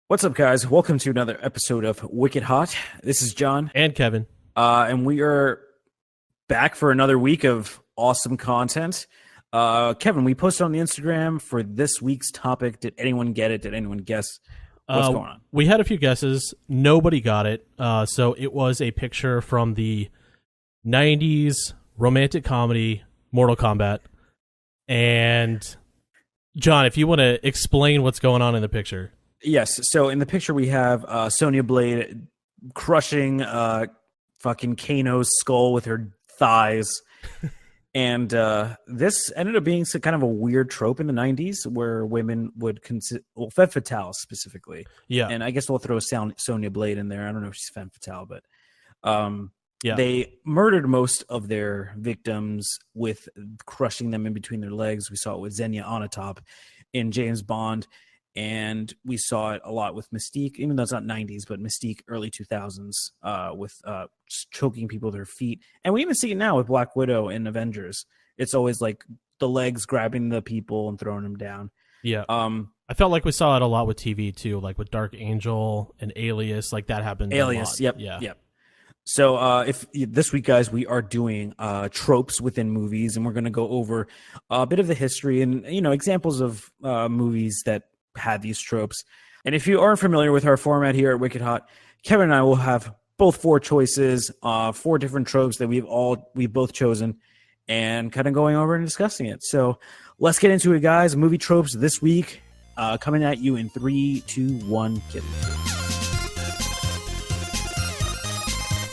What's up, guys? Welcome to another episode of Wicked Hot. This is John, And Kevin. and we are back for another week of awesome content. Kevin, we posted on the Instagram for this week's topic. Did anyone get it? Did anyone guess what's going on? We had a few guesses. Nobody got it. So it was a picture from the 90s romantic comedy Mortal Kombat. And John, if you want to explain what's going on in the picture. Yes. So in the picture, we have Sonya Blade crushing fucking Kano's skull with her thighs. And this ended up being kind of a weird trope in the 90s where women would consider, well, femme fatale specifically. Yeah. And I guess we'll throw Sonya Blade in there. I don't know if she's femme fatale, but Yeah. they murdered most of their victims with crushing them in between their legs. We saw it with Xenia Onatopp in James Bond. And we saw it a lot with Mystique, even though it's not 90s, but Mystique early 2000s with just choking people with her feet. And we even see it now with Black Widow in Avengers. It's always like the legs grabbing the people and throwing them down. Yeah. I felt like we saw it a lot with TV too, like with Dark Angel and Alias. Like that happened Alias, a lot. Yep. So if this week, guys, we are doing tropes within movies, and we're going to go over a bit of the history and, examples of movies that had these tropes. And if you aren't familiar with our format here at Wicked Hot, Kevin and I will have both four choices, four different tropes that we've both chosen, and kind of going over and discussing it. So let's get into it, guys. Movie tropes this week, coming at you in 3, 2, 1, get into it.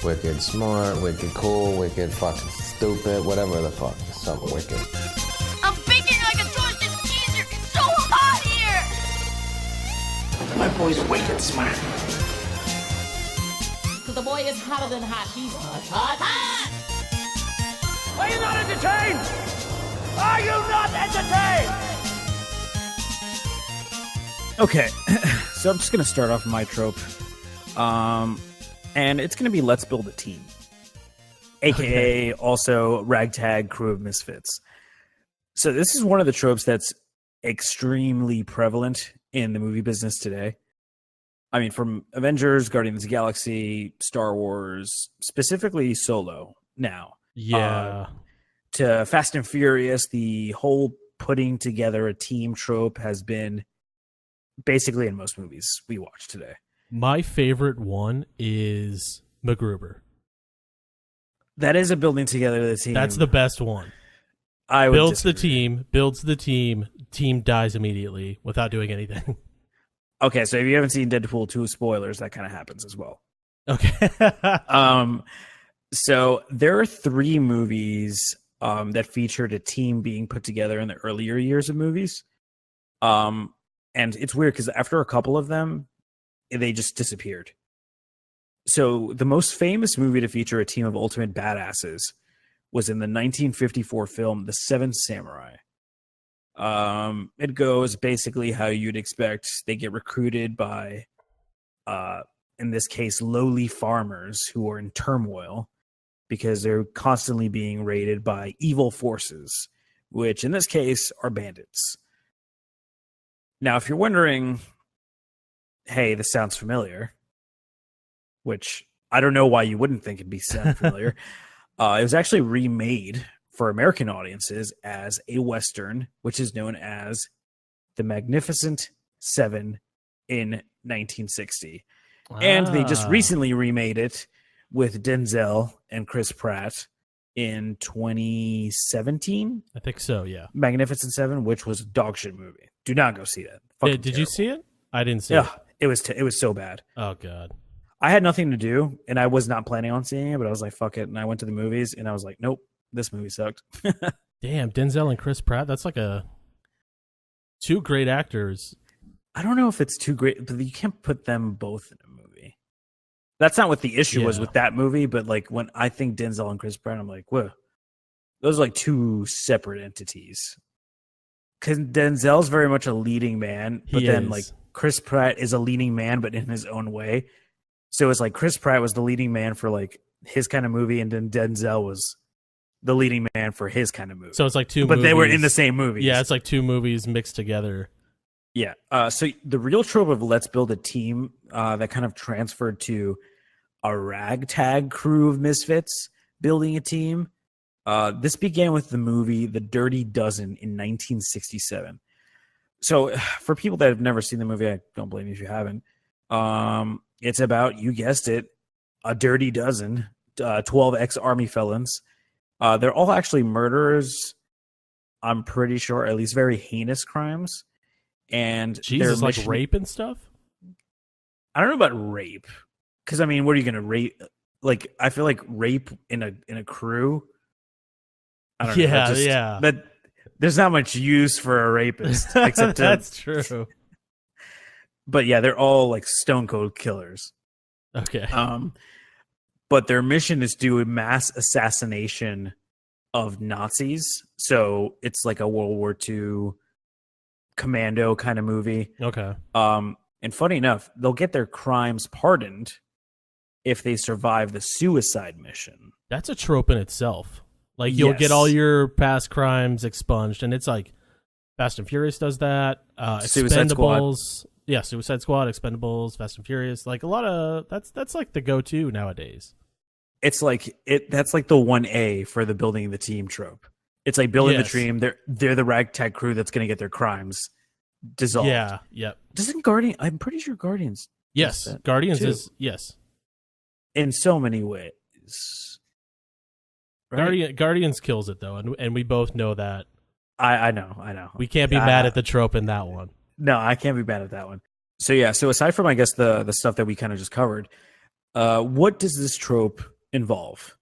Wicked smart, wicked cool, wicked fucking stupid, whatever the fuck. Something wicked. I'm baking like a toasted teaser. It's so hot here. My boy's wicked smart. Cause the boy is hotter than hot. He's hot, hot. Are you not entertained? Are you not entertained? Okay, so I'm just going to start off my trope. And it's going to be Let's Build a Team, a.k.a. also Ragtag Crew of Misfits. So this is one of the tropes that's extremely prevalent in the movie business today. I mean, from Avengers, Guardians of the Galaxy, Star Wars, specifically Solo now. Yeah. To Fast and Furious, the whole putting together a team trope has been basically in most movies we watch today. My favorite one is MacGruber. That is a building together the team. That's the best one. I would builds disagree. the team dies immediately without doing anything. Okay, so if you haven't seen Deadpool 2, spoilers, that kind of happens as well. Okay. So there are 3 movies that featured a team being put together in the earlier years of movies. And it's weird because after a couple of them, they just disappeared. So the most famous movie to feature a team of ultimate badasses was in the 1954 film The Seven Samurai. It goes basically how you'd expect. They get recruited by, in this case, lowly farmers who are in turmoil because they're constantly being raided by evil forces, which in this case are bandits. Now, if you're wondering, hey, this sounds familiar, which I don't know why you wouldn't think it'd be sound familiar. It was actually remade for American audiences as a Western, which is known as The Magnificent Seven in 1960. And they just recently remade it with Denzel and Chris Pratt in 2017. I think so, yeah. Magnificent Seven, which was a dog shit movie. Do not go see that. Fucking Did you terrible. see it? I didn't see Yeah, it. it was so bad. Oh, God. I had nothing to do, and I was not planning on seeing it, but I was like, fuck it. And I went to the movies, and I was like, nope, this movie sucked. Damn, Denzel and Chris Pratt. That's like two great actors. I don't know if it's too great, but you can't put them both in a movie. That's not what the issue was with that movie, but like when I think Denzel and Chris Pratt, I'm like, whoa. Those are like two separate entities. Because Denzel's very much a leading man, but then like Chris Pratt is a leading man, but in his own way. So it's like Chris Pratt was the leading man for like his kind of movie, and then Denzel was the leading man for his kind of movie. So it's like two but movies. They were in the same movie. Yeah, it's like two movies mixed together. Yeah. So the real trope of let's build a team that kind of transferred to a ragtag crew of misfits building a team. This began with the movie The Dirty Dozen in 1967. So for people that have never seen the movie, I don't blame you if you haven't. It's about, you guessed it, a dirty dozen, 12 ex-army felons. They're all actually murderers, I'm pretty sure, at least very heinous crimes. And Jesus, like rape and stuff? I don't know about rape. Because, I mean, what are you going to rape? Like, I feel like rape in a crew. I don't know. Yeah. That there's not much use for a rapist. Except That's true. But yeah, they're all like stone cold killers. Okay. But their mission is to do a mass assassination of Nazis. So it's like a World War II commando kind of movie. Okay. And funny enough, they'll get their crimes pardoned if they survive the suicide mission. That's a trope in itself. Like, you'll get all your past crimes expunged, and it's like Fast and Furious does that. Suicide Expendables. Squad. Yeah, Suicide Squad, Expendables, Fast and Furious. Like, a lot of that's like the go-to nowadays. It's like that's like the 1A for the building the team trope. It's like building the team. They're the ragtag crew that's going to get their crimes dissolved. Yeah. Yep. Doesn't Guardian? I'm pretty sure Guardians. Yes. Guardians too. Is yes. In so many ways. Right? Guardians kills it though, and we both know that. I know. We can't be mad at the trope in that one. No, I can't be mad at that one. So yeah, so aside from I guess the stuff that we kind of just covered, what does this trope involve?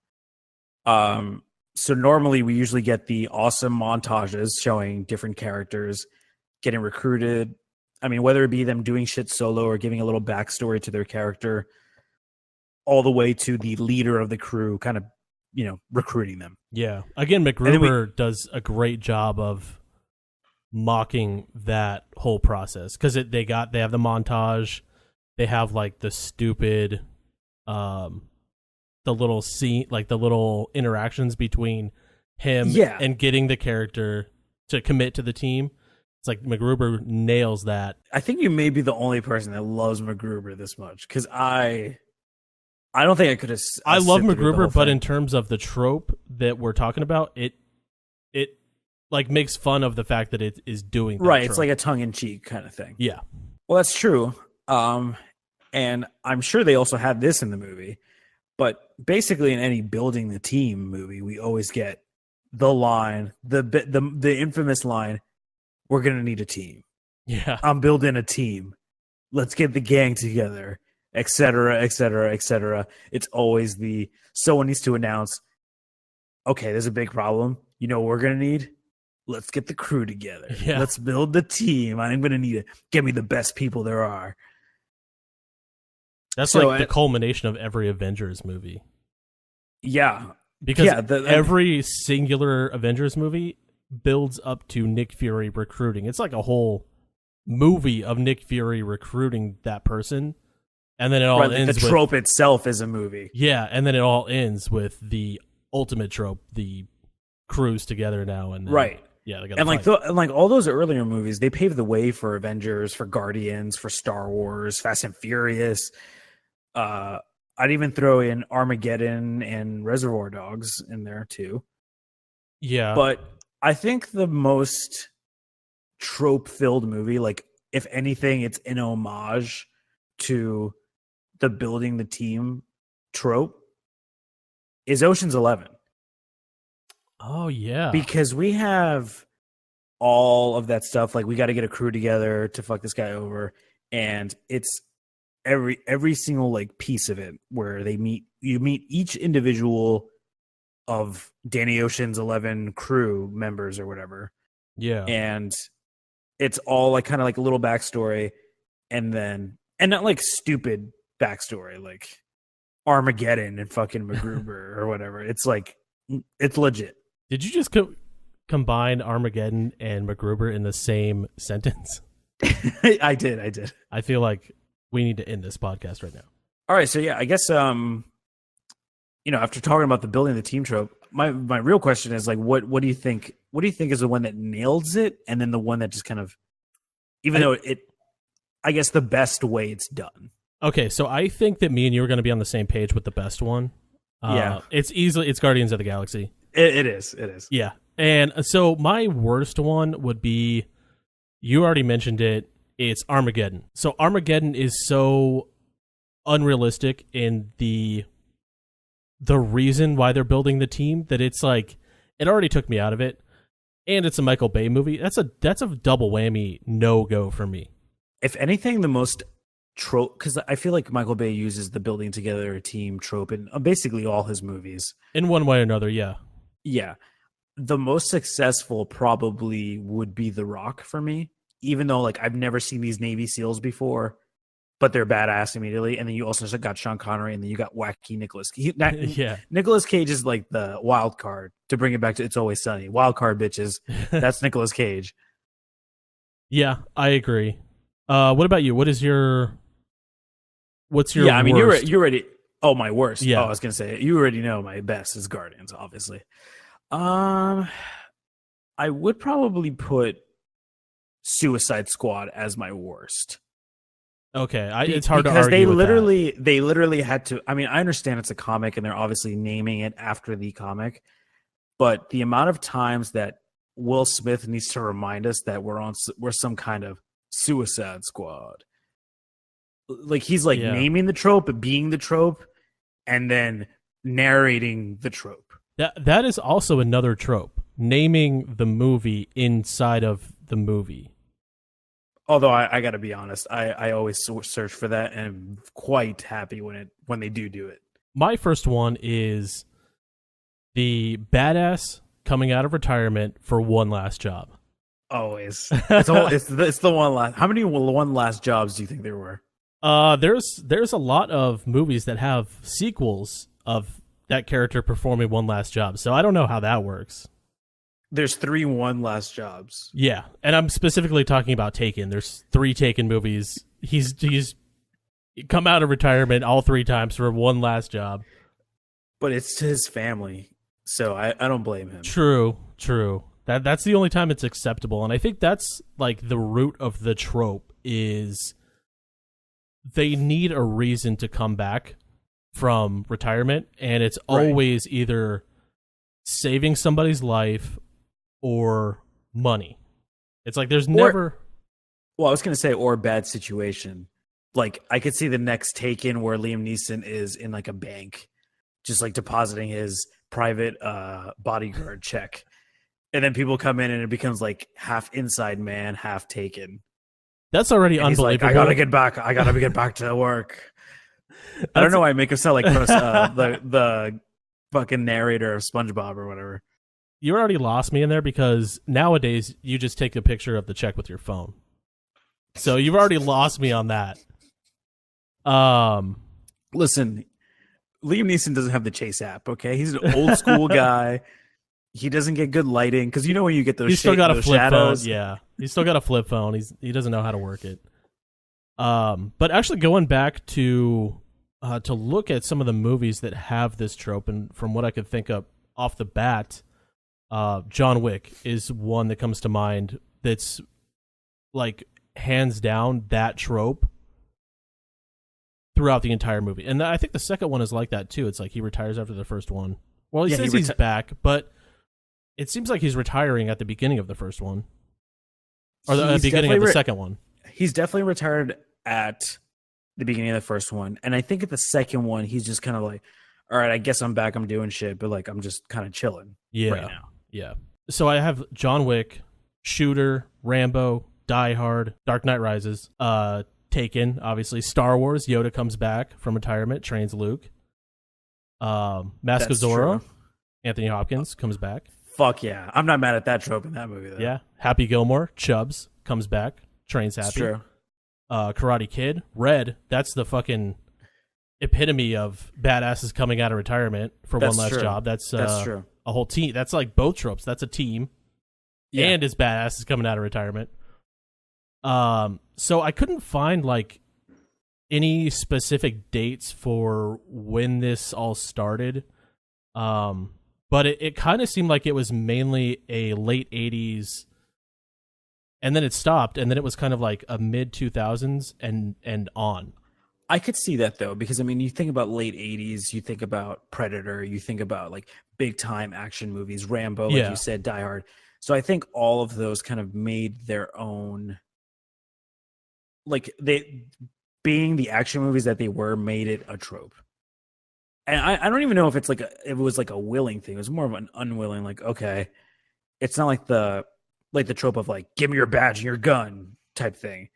So normally we usually get the awesome montages showing different characters getting recruited. I mean, whether it be them doing shit solo or giving a little backstory to their character, all the way to the leader of the crew kind of, recruiting them. Yeah. Again, MacGruber does a great job of mocking that whole process because they have the montage, they have like the stupid, the little scene, like the little interactions between him and getting the character to commit to the team. It's like MacGruber nails that. I think you may be the only person that loves MacGruber this much because I don't think I could have. I love MacGruber, but in terms of the trope that we're talking about, it like makes fun of the fact that it is doing that right. trope. It's like a tongue in cheek kind of thing. Yeah. Well, that's true. And I'm sure they also had this in the movie, but basically in any building the team movie, we always get the line, the infamous line, "We're gonna need a team." Yeah. I'm building a team. Let's get the gang together. Etc., etc., etc. It's always someone needs to announce, okay, there's a big problem. You know what we're going to need? Let's get the crew together. Yeah. Let's build the team. I'm going to need to get me the best people there are. That's like the culmination of every Avengers movie. Yeah. Because every singular Avengers movie builds up to Nick Fury recruiting. It's like a whole movie of Nick Fury recruiting that person. And then it all ends the trope itself is a movie. Yeah, and then it all ends with the ultimate trope, the crew's together now. And then, right. Yeah, they got like all those earlier movies, they paved the way for Avengers, for Guardians, for Star Wars, Fast and Furious. I'd even throw in Armageddon and Reservoir Dogs in there too. Yeah. But I think the most trope-filled movie, like if anything, it's an homage to the building the team trope, is Ocean's 11. Oh yeah, because we have all of that stuff. Like we got to get a crew together to fuck this guy over, and it's every single like piece of it where you meet each individual of Danny Ocean's 11 crew members or whatever. Yeah, and it's all like kind of like a little backstory, and not like stupid backstory like Armageddon and fucking MacGruber or whatever. It's like it's legit. Did you just combine Armageddon and MacGruber in the same sentence? I did. I feel like we need to end this podcast right now. All right, so yeah, I guess after talking about the building the team trope, my real question is like what do you think is the one that nails it, and then the one that just kind of even though I guess the best way it's done. Okay, so I think that me and you are going to be on the same page with the best one. Yeah. It's Guardians of the Galaxy. It is. Yeah. And so my worst one would be, you already mentioned it, it's Armageddon. So Armageddon is so unrealistic in the reason why they're building the team that it's like, it already took me out of it. And it's a Michael Bay movie. That's a double whammy no-go for me. If anything, the most trope, because I feel like Michael Bay uses the building together a team trope in basically all his movies. In one way or another, yeah. Yeah. The most successful probably would be The Rock for me, even though like I've never seen these Navy SEALs before, but they're badass immediately. And then you also got Sean Connery, and then you got wacky Nicholas. Yeah. Nicholas Cage is like the wild card, to bring it back to It's Always Sunny. Wild card, bitches. That's Nicholas Cage. Yeah, I agree. What about you? What's your Yeah, I mean, worst? you already. Oh, my worst. Yeah. Oh, I was gonna say you already know my best is Guardians, obviously. I would probably put Suicide Squad as my worst. Okay, it's hard to because argue with they literally had to. I mean, I understand it's a comic and they're obviously naming it after the comic, but the amount of times that Will Smith needs to remind us that we're some kind of Suicide Squad. Like he's like naming the trope, being the trope, and then narrating the trope. That is also another trope, naming the movie inside of the movie. Although I got to be honest, I always search for that, and I'm quite happy when they do it. My first one is the badass coming out of retirement for one last job. Always, it's the one last. How many one last jobs do you think there were? There's a lot of movies that have sequels of that character performing one last job, so I don't know how that works. There's 3 one last jobs. Yeah, and I'm specifically talking about Taken. There's 3 Taken movies. He's come out of retirement all 3 times for one last job. But it's to his family, so I don't blame him. True. That's the only time it's acceptable, and I think that's like the root of the trope is they need a reason to come back from retirement, and it's always either saving somebody's life or money. It's like there's never. Well, I was going to say, or bad situation. Like I could see the next Taken where Liam Neeson is in like a bank, just like depositing his private bodyguard check, and then people come in and it becomes like half Inside Man, half Taken. That's already and unbelievable. He's like, I gotta get back to work. I don't know why I make him sound like the fucking narrator of SpongeBob or whatever. You already lost me in there because nowadays you just take a picture of the check with your phone. So you've already lost me on that. Listen, Liam Neeson doesn't have the Chase app, okay? He's an old school guy. He doesn't get good lighting because you know when you get those, he's still got a flip shadows. phone. Yeah, he's still got a flip phone. He doesn't know how to work it. But actually, going back to look at some of the movies that have this trope, and from what I could think of off the bat, John Wick is one that comes to mind. That's like hands down that trope throughout the entire movie, and I think the second one is like that too. It's like he retires after the first one. Well, he says he's back, but it seems like he's retiring at the beginning of the first one, or the beginning of the second one. He's definitely retired at the beginning of the first one, and I think at the second one he's just kind of like, all right, I guess I'm back, I'm doing shit, but like I'm just kind of chilling right now. Yeah. So I have John Wick, Shooter, Rambo, Die Hard, Dark Knight Rises, Taken, obviously, Star Wars, Yoda comes back from retirement, trains Luke. Mask of Zorro, Anthony Hopkins comes back. Fuck yeah. I'm not mad at that trope in that movie, though. Yeah. Happy Gilmore, Chubbs, comes back, trains Happy. It's true. Karate Kid, Red, that's the fucking epitome of badasses coming out of retirement for one last job. That's true. A whole team. That's like both tropes. That's a team. Yeah. And his badasses coming out of retirement. So I couldn't find like any specific dates for when this all started. But it kind of seemed like it was mainly a late 80s and then it stopped, and then it was kind of like a mid 2000s and on. I could see that though, because I mean, you think about late 80s, you think about Predator, you think about like big time action movies, Rambo, like Yeah. you said, Die Hard. So I think all of those kind of made their own, like they being the action movies that they were, made it a trope. And I don't even know if it was like a willing thing. It was more of an unwilling, like, okay, it's not like the trope of like, give me your badge and your gun type thing.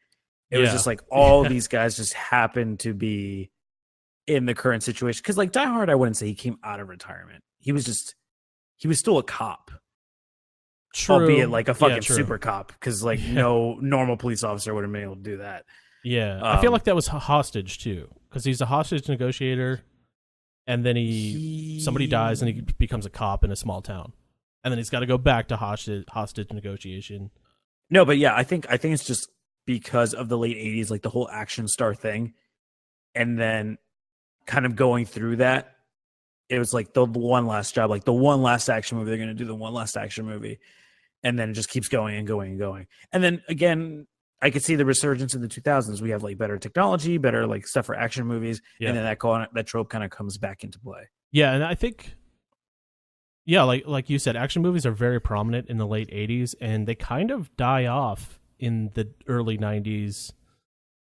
It was just like all these guys just happened to be in the current situation. Because like Die Hard, I wouldn't say he came out of retirement. He was still a cop. True. Albeit like a fucking true. super cop. Because like no normal police officer would have been able to do that. Yeah. I feel like that was hostage too. Because he's a hostage negotiator, and then somebody dies and he becomes a cop in a small town. And then he's got to go back to hostage negotiation. No, but yeah, I think it's just because of the late 80s, like the whole action star thing, and then kind of going through that, it was like the one last job, like the one last action movie. They're going to do the one last action movie, and then it just keeps going and going and going. And then again, I could see the resurgence in the 2000s. We have like better technology, better like stuff for action movies, and then that trope kind of comes back into play. Yeah, and I think, yeah, like you said, action movies are very prominent in the late 80s, and they kind of die off in the early 90s,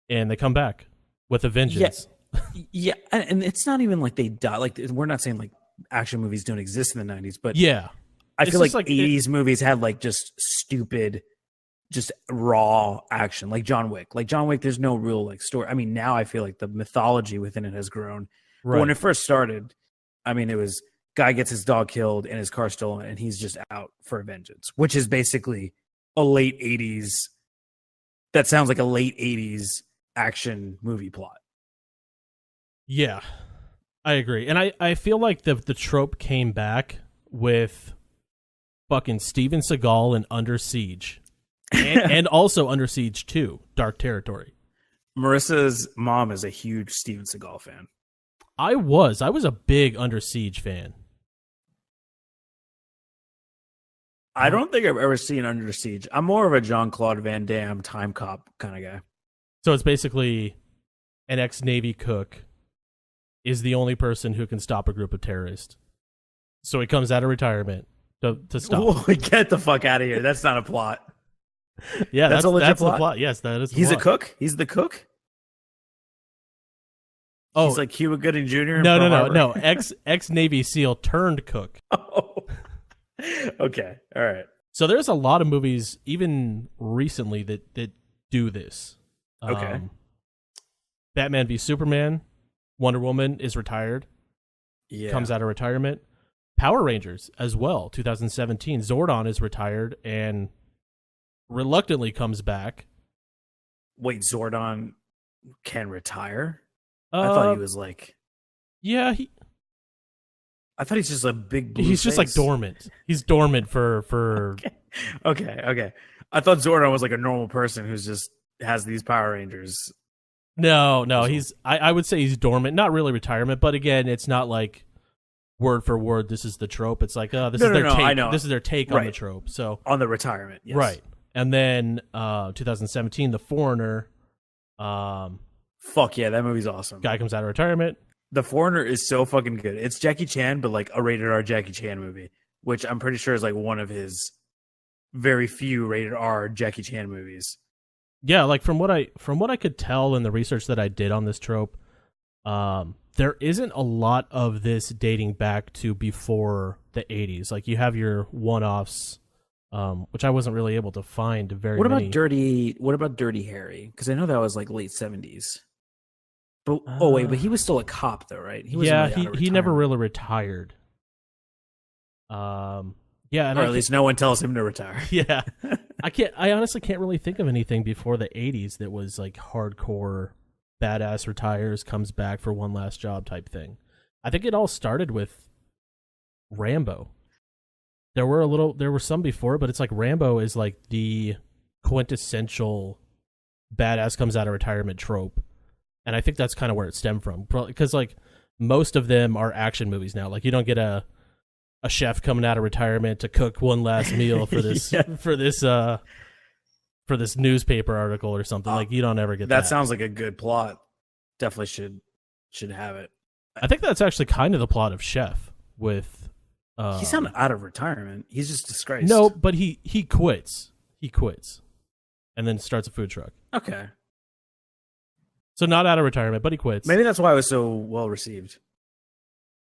and they come back with a vengeance. Yeah, and it's not even like they die. Like, we're not saying like action movies don't exist in the 90s, but yeah, I feel like 80s movies had like just stupid, just raw action, like John Wick. Like John Wick, there's no real like story. I mean, now I feel like the mythology within it has grown. Right. But when it first started, I mean, it was guy gets his dog killed and his car stolen, and he's just out for vengeance, which is basically a late 80s. That sounds like a late 80s action movie plot. Yeah, I agree. And I feel like the trope came back with fucking Steven Seagal in Under Siege. and also Under Siege 2, Dark Territory. Marissa's mom is a huge Steven Seagal fan. I was a big Under Siege fan. I don't think I've ever seen Under Siege. I'm more of a Jean-Claude Van Damme time cop kind of guy. So it's basically an ex-Navy cook is the only person who can stop a group of terrorists. So he comes out of retirement to stop. Whoa, get the fuck out of here. That's not a plot. Yeah, that's a legit the plot. plot. Yes, that is the He's plot. a cook? He's the cook? Oh, he's like Cuba Gooding Jr. No. Ex-Navy SEAL turned cook. Oh. Okay, all right. So there's a lot of movies, even recently, that do this. Okay. Batman v Superman, Wonder Woman is retired. Yeah. Comes out of retirement. Power Rangers as well, 2017. Zordon is retired and reluctantly comes back. Wait, Zordon can retire? I thought he was like... Yeah, I thought he's just a big blue he's just like face. dormant. He's dormant for Okay. I thought Zordon was like a normal person who's just has these Power Rangers. No, he's I would say he's dormant, not really retirement, but again, it's not like word for word this is the trope. It's like, this is their take. I know. This is their take on the trope. So on the retirement, yes. Right. And then 2017, The Foreigner, fuck yeah, that movie's awesome. Guy comes out of retirement. The Foreigner is so fucking good. It's Jackie Chan, but like a rated R Jackie Chan movie, which I'm pretty sure is like one of his very few rated R Jackie Chan movies. Yeah, like from what I could tell in the research that I did on this trope, there isn't a lot of this dating back to before the 80s. Like you have your one-offs, which I wasn't really able to find very many. What about Dirty Harry? Because I know that was like late 70s. But but he was still a cop though, right? He he never really retired. And or at least no one tells him to retire. Yeah. I honestly can't really think of anything before the 80s that was like hardcore badass retires, comes back for one last job type thing. I think it all started with Rambo. There were some before, but it's like Rambo is like the quintessential badass comes out of retirement trope. And I think that's kind of where it stemmed from. Because like most of them are action movies now. Like you don't get a chef coming out of retirement to cook one last meal for this for this newspaper article or something. Like you don't ever get that. That sounds like a good plot. Definitely should have it. I think that's actually kind of the plot of Chef with. He's not out of retirement. He's just disgraced. No, but he quits. He quits, and then starts a food truck. Okay. So not out of retirement, but he quits. Maybe that's why it was so well received.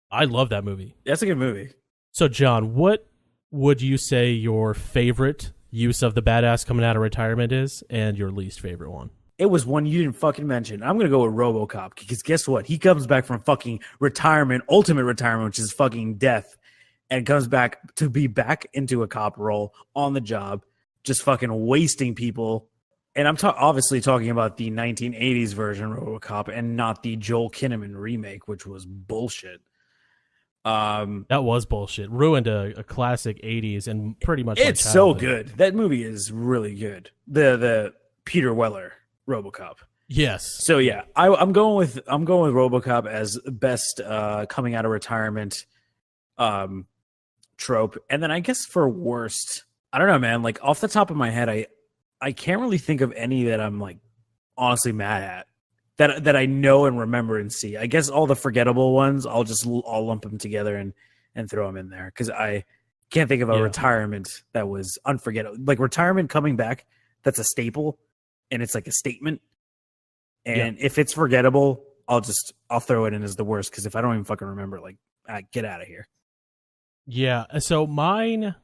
I love that movie. That's a good movie. So John, what would you say your favorite use of the badass coming out of retirement is, and your least favorite one? It was one you didn't fucking mention. I'm going to go with RoboCop because guess what? He comes back from fucking retirement, ultimate retirement, which is fucking death, and comes back to be back into a cop role on the job, just fucking wasting people. And I'm obviously talking about the 1980s version of RoboCop and not the Joel Kinnaman remake, which was bullshit. That was bullshit. Ruined a classic 80s and pretty much. It's so good. That movie is really good. The Peter Weller RoboCop. Yes. So yeah, I'm going with RoboCop as best coming out of retirement trope, and then I guess for worst, I don't know, man. Like off the top of my head, I can't really think of any that I'm like honestly mad at that I know and remember and see. I guess all the forgettable ones, I'll lump them together and throw them in there because I can't think of a retirement that was unforgettable. Like retirement coming back, that's a staple, and it's like a statement. And if it's forgettable, I'll throw it in as the worst because if I don't even fucking remember, like get out of here. Yeah. So my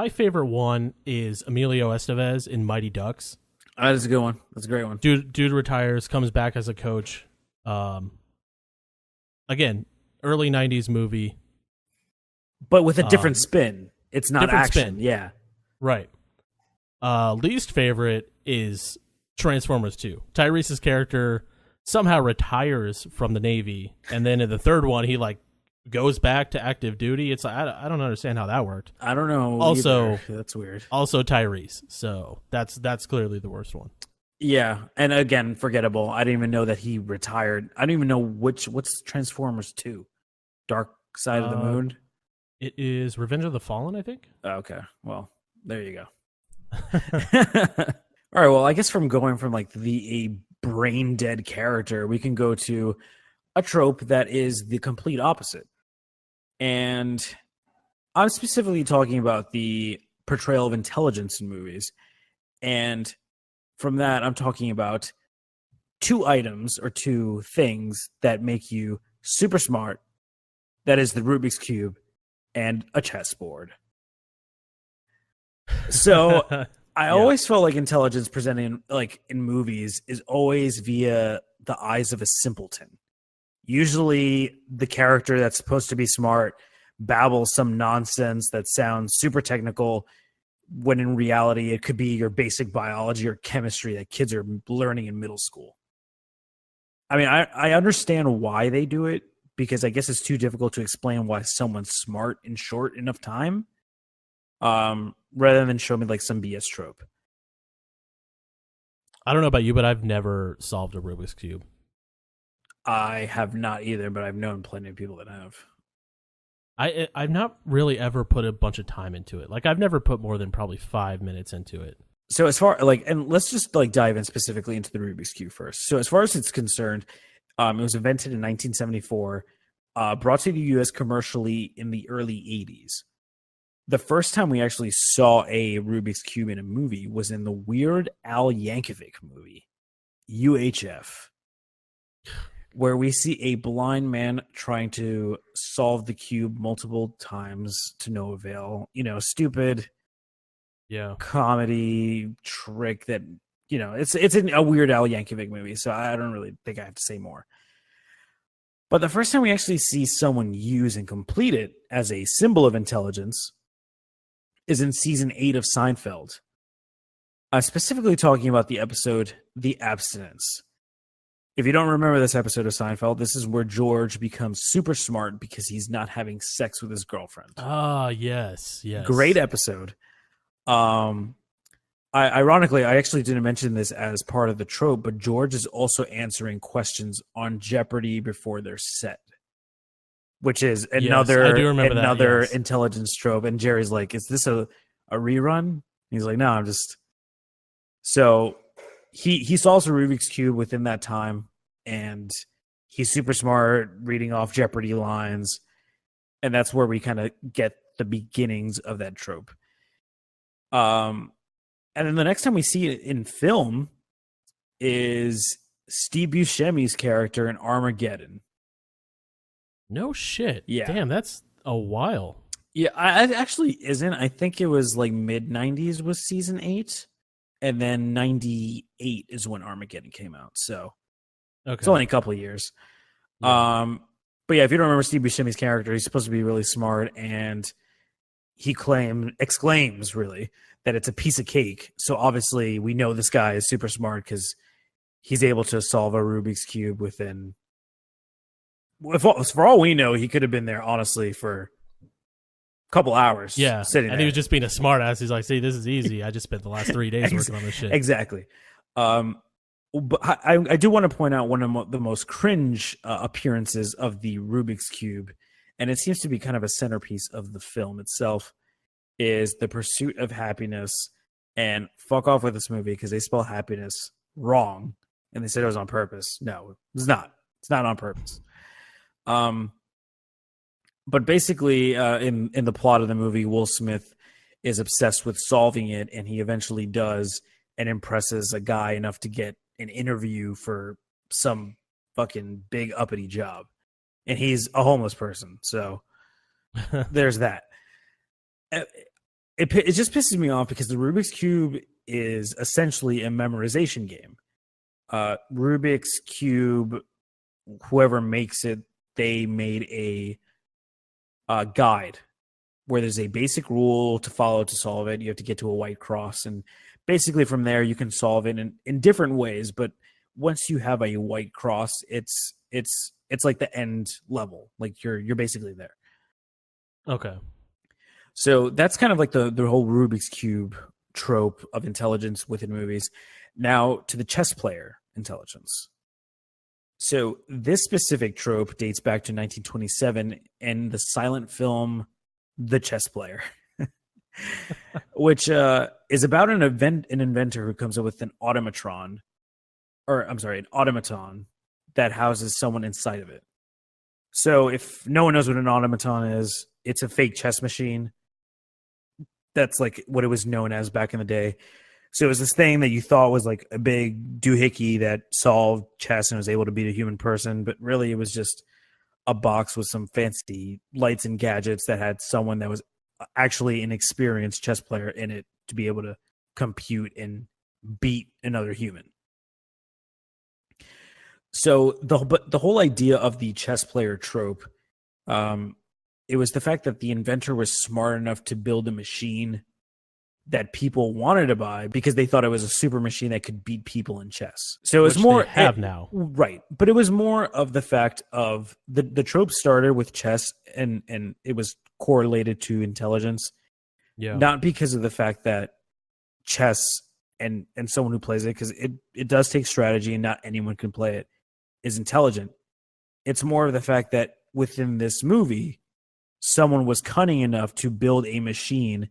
favorite one is Emilio Estevez in Mighty Ducks. That's a good one. That's a great one. Dude retires, comes back as a coach. Again, early 90s movie. But with a different spin. It's not different action. spin. Yeah. Right. Least favorite is Transformers 2. Tyrese's character somehow retires from the Navy, and then in the third one, he like goes back to active duty. It's like, I don't understand how that worked. I don't know. Also, either. That's weird. Also Tyrese. So that's clearly the worst one. Yeah, and again, forgettable. I didn't even know that he retired. I don't even know what's Transformers 2? Dark Side of the Moon? It is Revenge of the Fallen, I think. Okay, well, there you go. All right, well, I guess going from like a brain dead character, we can go to a trope that is the complete opposite. And I'm specifically talking about the portrayal of intelligence in movies. And from that, I'm talking about two items or two things that make you super smart. That is the Rubik's Cube and a chessboard. So I always felt like intelligence presented like in movies is always via the eyes of a simpleton. Usually the character that's supposed to be smart babbles some nonsense that sounds super technical when in reality it could be your basic biology or chemistry that kids are learning in middle school. I mean, I understand why they do it because I guess it's too difficult to explain why someone's smart in short enough time rather than show me like some BS trope. I don't know about you, but I've never solved a Rubik's Cube. I have not either, but I've known plenty of people that have. I've not really ever put a bunch of time into it. Like I've never put more than probably 5 minutes into it. So as far like, and let's just like dive in specifically into the Rubik's Cube first. So as far as it's concerned, it was invented in 1974, brought to the U.S. commercially in the early 80s. The first time we actually saw a Rubik's Cube in a movie was in the Weird Al Yankovic movie, UHF, where we see a blind man trying to solve the cube multiple times to no avail. You know, stupid comedy trick that, you know, it's a Weird Al Yankovic movie, so I don't really think I have to say more. But the first time we actually see someone use and complete it as a symbol of intelligence is in season 8 of Seinfeld. I'm specifically talking about the episode The Abstinence. If you don't remember this episode of Seinfeld, this is where George becomes super smart because he's not having sex with his girlfriend. Ah, yes. Great episode. Ironically, I actually didn't mention this as part of the trope, but George is also answering questions on Jeopardy before they're set, which is another intelligence trope. And Jerry's like, "Is this a rerun?" He's like, "No, I'm just So he solves a Rubik's Cube within that time, and he's super smart, reading off Jeopardy lines, and that's where we kind of get the beginnings of that trope. And then the next time we see it in film is Steve Buscemi's character in Armageddon. No shit. Yeah. Damn, that's a while. Yeah, it actually isn't. I think it was like mid 90s was season 8, and then 98 is when Armageddon came out. So Okay. it's only a couple of years. Yeah. But yeah, if you don't remember Steve Buscemi's character, he's supposed to be really smart, and he exclaims really that it's a piece of cake. So obviously we know this guy is super smart because he's able to solve a Rubik's Cube within. For all we know, he could have been there honestly for a couple hours. Yeah, sitting and there. he was just being a smart ass. He's like, "See, this is easy. I just spent the last 3 days working on this shit." Exactly. But I do want to point out one of the most cringe appearances of the Rubik's Cube, and it seems to be kind of a centerpiece of the film itself, is The Pursuit of Happiness. And fuck off with this movie because they spell happiness wrong, and they said it was on purpose. No, it's not. It's not on purpose. But basically, in the plot of the movie, Will Smith is obsessed with solving it, and he eventually does, and impresses a guy enough to get an interview for some fucking big uppity job, and he's a homeless person. So there's that. It just pisses me off because the Rubik's Cube is essentially a memorization game. Rubik's Cube, whoever makes it, they made a guide where there's a basic rule to follow to solve it. You have to get to a white cross, and basically from there you can solve it in different ways. But once you have a white cross, it's like the end level. Like you're basically there. Okay. So that's kind of like the whole Rubik's Cube trope of intelligence within movies. Now to the chess player intelligence. So this specific trope dates back to 1927 in the silent film The Chess Player, which is about an inventor who comes up with an automaton that houses someone inside of it. So if no one knows what an automaton is, it's a fake chess machine. That's like what it was known as back in the day. So it was this thing that you thought was like a big doohickey that solved chess and was able to beat a human person, but really it was just a box with some fancy lights and gadgets that had someone that was actually an experienced chess player in it to be able to compute and beat another human. So the whole idea of the chess player trope, it was the fact that the inventor was smart enough to build a machine that people wanted to buy because they thought it was a super machine that could beat people in chess. So it was Which more they have now. Right. But it was more of the fact of the trope started with chess and it was correlated to intelligence. Yeah. Not because of the fact that chess and someone who plays it, because it does take strategy and not anyone can play it, is intelligent. It's more of the fact that within this movie, someone was cunning enough to build a machine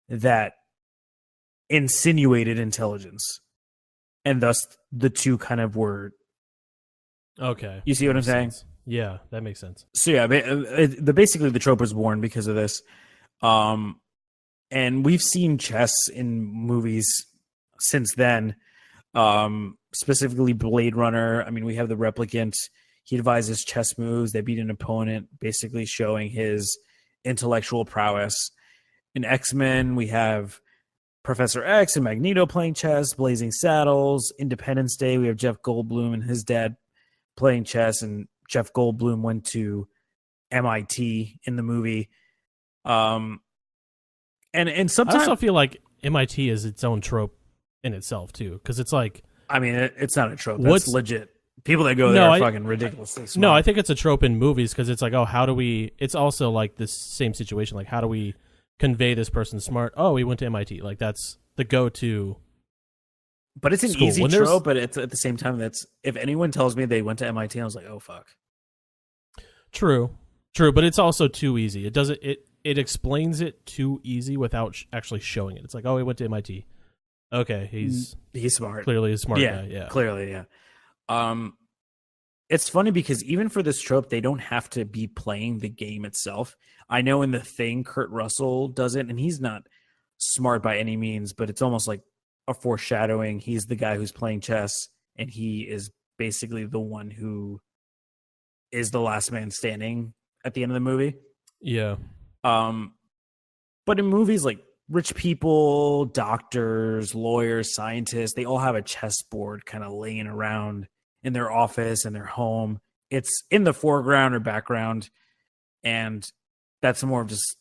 that insinuated intelligence, and thus the two kind of were. Okay. You see what I'm saying? Yeah, that makes sense. So yeah, basically the trope was born because of this, and we've seen chess in movies since then. Specifically Blade Runner. I mean, we have the replicant. He devises chess moves that beat an opponent, basically showing his intellectual prowess. In X-Men, we have Professor X and Magneto playing chess, Blazing Saddles. Independence Day, we have Jeff Goldblum and his dad playing chess, and Jeff Goldblum went to MIT in the movie. And sometimes I also feel like MIT is its own trope in itself too, because it's like, I mean, it's not a trope. That's legit. People that go there are fucking ridiculously smart. No, I think it's a trope in movies because it's like, oh, how do we? It's also like this same situation. Like, how do we convey this person's smart? Oh, he went to MIT. Like, that's the go-to. But it's an school. easy trope. But it's at the same time, that's if anyone tells me they went to MIT, I was like, oh fuck. True. But it's also too easy. It doesn't. It explains it too easy without actually showing it. It's like, oh, he went to MIT. Okay, he's smart. clearly a smart Yeah, guy. Yeah, clearly, yeah. It's funny because even for this trope, they don't have to be playing the game itself. I know in The Thing, Kurt Russell does it, and he's not smart by any means, but it's almost like a foreshadowing. He's the guy who's playing chess, and he is basically the one who is the last man standing at the end of the movie. yeah. But in movies like rich people, doctors, lawyers, scientists, they all have a chessboard kind of laying around in their office and their home. It's in the foreground or background, and that's more of just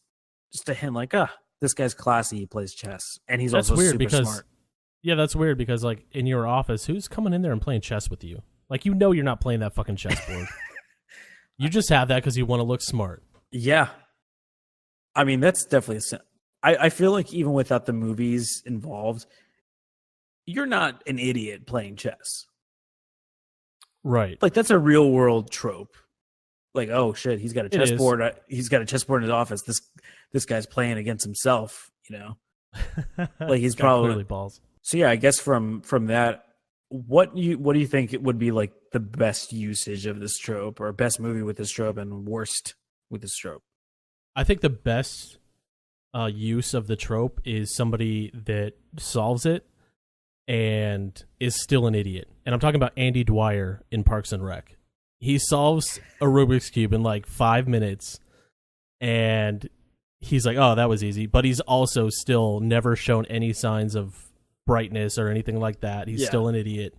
a hint like, this guy's classy, he plays chess, and he's That's also weird super because smart. yeah, that's weird because like in your office, who's coming in there and playing chess with you? Like you're not playing that fucking chessboard. You just have that because you want to look smart. Yeah. I mean, that's definitely I feel like even without the movies involved, you're not an idiot playing chess. Right. Like that's a real world trope. Like, oh shit, he's got a It is. chessboard. He's got a chessboard in his office. This guy's playing against himself, you know. Like he's Got probably clearly balls. So yeah, I guess from that, what do you think it would be like the best usage of this trope, or best movie with this trope, and worst with this trope? I think the best use of the trope is somebody that solves it and is still an idiot. And I'm talking about Andy Dwyer in Parks and Rec. He solves a Rubik's Cube in like 5 minutes, and he's like, oh, that was easy. But he's also still never shown any signs of brightness or anything like that. He's still an idiot.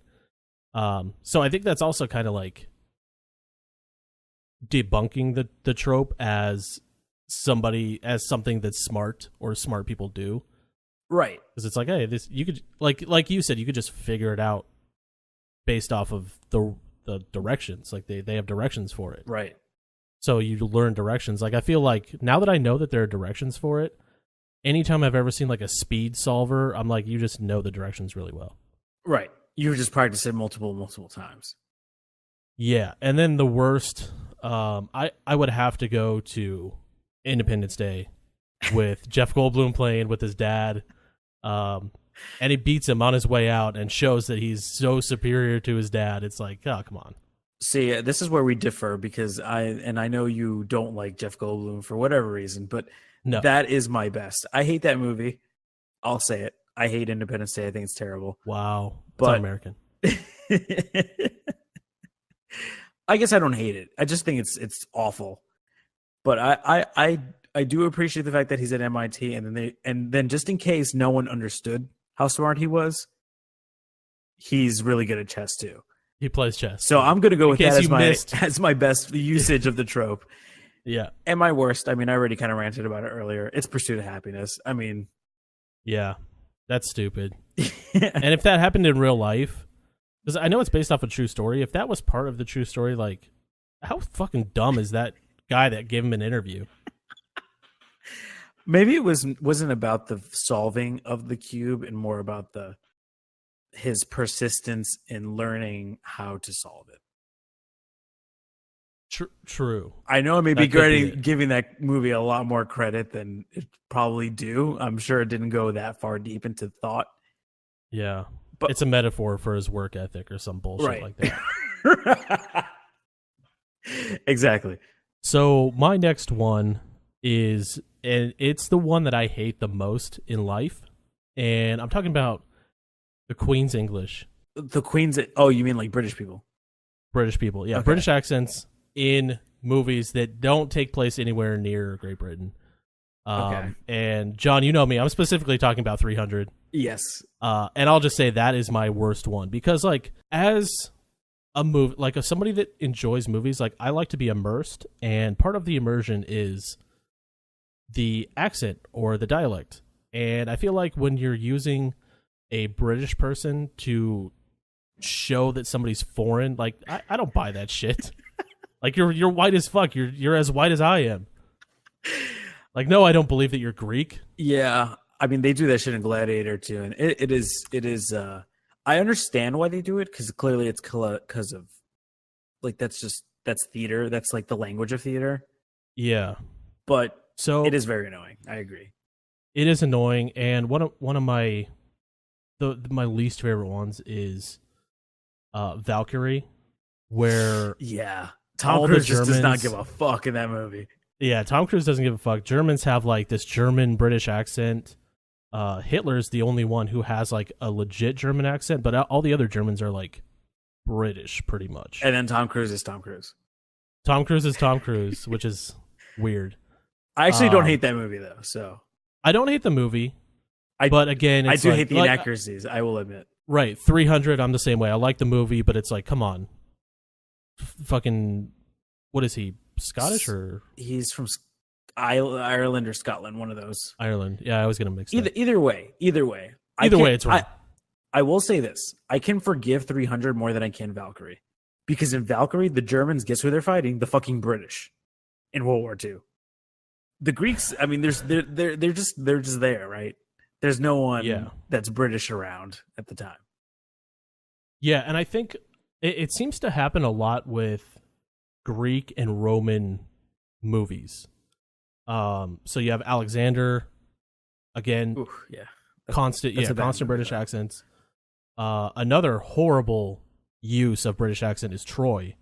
So I think that's also kind of like debunking the trope as something that's smart or smart people do. Right. Because it's like, hey, this you could like you said, you could just figure it out based off of the directions. Like they have directions for it. Right. So you learn directions. Like I feel like now that I know that there are directions for it, anytime I've ever seen like a speed solver, I'm like, you just know the directions really well. Right. You just practice it multiple times. Yeah. And then the worst, I would have to go to Independence Day with Jeff Goldblum playing with his dad. And he beats him on his way out and shows that he's so superior to his dad. It's like, oh, come on. See, this is where we differ because I know you don't like Jeff Goldblum for whatever reason, but No. that is my best. I hate that movie. I'll say it. I hate Independence Day. I think it's terrible. Wow. It's But- un-American. I guess I don't hate it. I just think it's awful. But I do appreciate the fact that he's at MIT, and then just in case no one understood how smart he was, he's really good at chess too. He plays chess. So I'm gonna go with case that you missed. as my best usage of the trope. Yeah. And my worst, I mean, I already kind of ranted about it earlier. It's Pursuit of Happiness. I mean, Yeah. That's stupid. And if that happened in real life, because I know it's based off a true story, if that was part of the true story, like, how fucking dumb is that guy that gave him an interview? maybe it wasn't about the solving of the cube and more about his persistence in learning how to solve it. True. I know I may be That could be it. giving that movie a lot more credit than it probably due. I'm sure it didn't go that far deep into thought. Yeah. But- it's a metaphor for his work ethic or some bullshit Right. like that. Exactly. So my next one is, and it's the one that I hate the most in life, and I'm talking about the Queen's English. The Queen's. Oh, you mean like British people? British people, yeah, Okay. British accents in movies that don't take place anywhere near Great Britain. Okay. And John, you know me, I'm specifically talking about 300. Yes. And I'll just say that is my worst one because, like, as a movie, like, as somebody that enjoys movies, like, I like to be immersed, and part of the immersion is the accent or the dialect. And I feel like when you're using a British person to show that somebody's foreign, like, I don't buy that shit. Like, you're white as fuck. You're as white as I am. Like, no, I don't believe that you're Greek. Yeah. I mean, they do that shit in Gladiator too, and it is. I understand why they do it because clearly it's because of, like, that's theater. That's like the language of theater. Yeah. But So it is very annoying. I agree. it is annoying, and one of my my least favorite ones is Valkyrie, where Yeah. all Tom the Cruise just does not Germans- give a fuck in that movie. yeah, Tom Cruise doesn't give a fuck. Germans have like this German British accent. Hitler's the only one who has like a legit German accent, but all the other Germans are like British pretty much. And then Tom Cruise is Tom Cruise. Tom Cruise is Tom Cruise, which is weird. I actually don't Um, hate that movie though. So I don't hate the movie, I- but again, I it's do like- hate the like, inaccuracies. I will admit. Right, 300. I'm the same way. I like the movie, but it's like, come on, fucking, what is he? Scottish or He's from Ireland or Scotland, one of those. Ireland? Yeah, I was gonna mix that. Either way. Either way, it's wrong. I will say this: I can forgive 300 more than I can Valkyrie, because in Valkyrie, the Germans, guess who they're fighting? The fucking British in World War II. The Greeks, I mean, they're just there, right? There's no one that's British around at the time. Yeah, and I think it seems to happen a lot with Greek and Roman movies. So you have Alexander, again, Ooh, yeah, constant that's a bad constant movie, British though. accents. Another horrible use of British accent is Troy.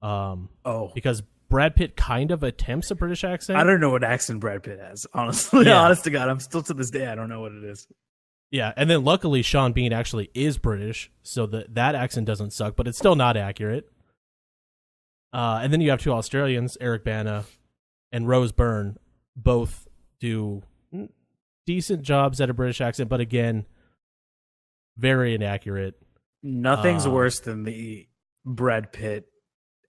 Oh, Because Brad Pitt kind of attempts a British accent. I don't know what accent Brad Pitt has. Honestly, Yeah. honest to God, I'm still to this day I don't know what it is. Yeah, and then luckily Sean Bean actually is British, so that accent doesn't suck, but it's still not accurate. And then you have two Australians, Eric Bana and Rose Byrne, both do decent jobs at a British accent, but again, very inaccurate. Nothing's worse than the Brad Pitt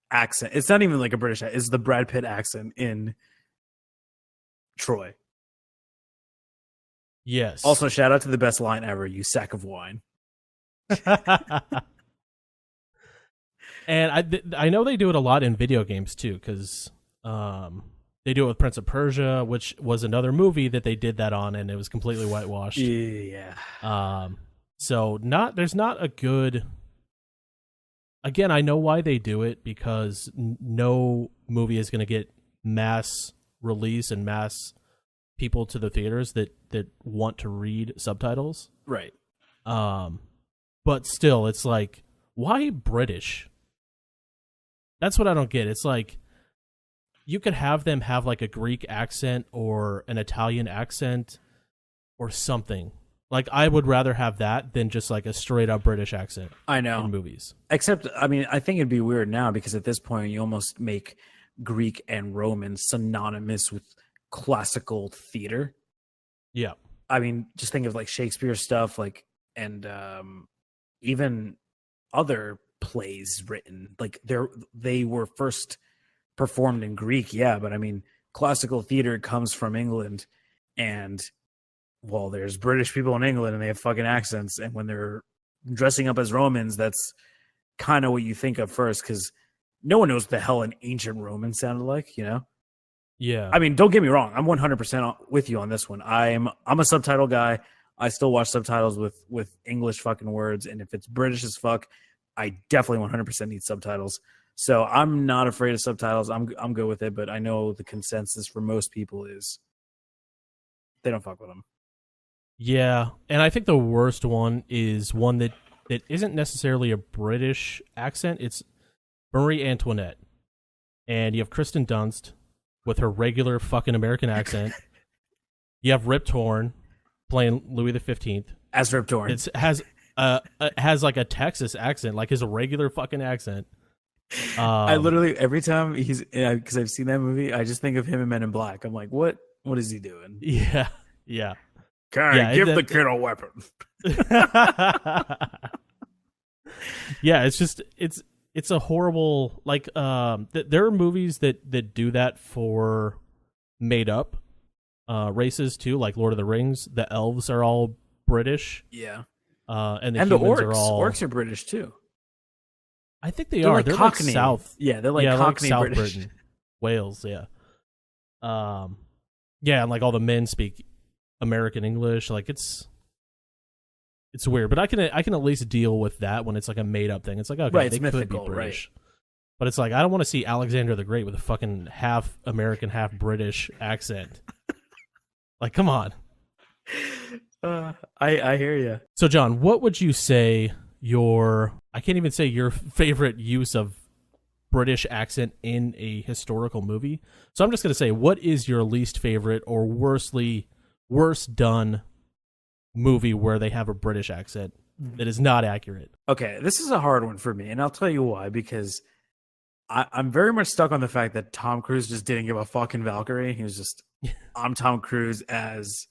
accent. It's not even like a British accent. It's the Brad Pitt accent in Troy. Yes. Also, shout out to the best line ever, "You sack of wine." And I know they do it a lot in video games too, because they do it with Prince of Persia, which was another movie that they did that on, and it was completely whitewashed. Yeah. So there's not a good. Again, I know why they do it, because no movie is going to get mass release and mass people to the theaters that want to read subtitles. Right. But still, it's like, why British? That's what I don't get. It's like, you could have them have like a Greek accent or an Italian accent or something. Like, I would rather have that than just like a straight up British accent I know. in movies. Except, I mean, I think it'd be weird now because at this point you almost make Greek and Roman synonymous with classical theater. Yeah. I mean, just think of like Shakespeare stuff, like, and even other plays written. Like they were first performed in Greek, yeah, but I mean, classical theater comes from England, and well, there's British people in England, and they have fucking accents, and when they're dressing up as Romans, that's kind of what you think of first, because no one knows what the hell an ancient Roman sounded like, you know? Yeah. I mean, don't get me wrong. I'm 100% with you on this one. I'm a subtitle guy. I still watch subtitles with English fucking words, and if it's British as fuck, I definitely 100% need subtitles. So I'm not afraid of subtitles. I'm good with it, but I know the consensus for most people is they don't fuck with them. Yeah, and I think the worst one is one that isn't necessarily a British accent. It's Marie Antoinette. And you have Kristen Dunst with her regular fucking American accent. You have Rip Torn playing Louis the 15th. As Rip Torn. It has like a Texas accent, like his regular fucking accent. I literally, every time because I've seen that movie, I just think of him in Men in Black. I'm like, what is he doing? Yeah. Give the kid a weapon. Yeah, it's just it's a horrible, like, there are movies that do that for made up races too, like Lord of the Rings. The elves are all British. Yeah. And the And the humans orcs. are all Orcs are British too. I think they They're are. like They're Cockney. like South. Yeah, they're like yeah, Cockney like South British. Britain, Wales. Yeah. Yeah, and like all the men speak American English. Like it's weird, but I can at least deal with that when it's like a made up thing. It's like, okay, Right, it's they could mythical, be British, but it's like, I don't want to see Alexander the Great with a fucking half American, half British accent. Like, come on. I hear you. So, John, what would you say I can't even say your favorite use of British accent in a historical movie. So I'm just going to say, what is your least favorite or worst done movie where they have a British accent that is not accurate? Okay, this is a hard one for me, and I'll tell you why. Because I'm very much stuck on the fact that Tom Cruise just didn't give a fuck in Valkyrie. He was just, I'm Tom Cruise as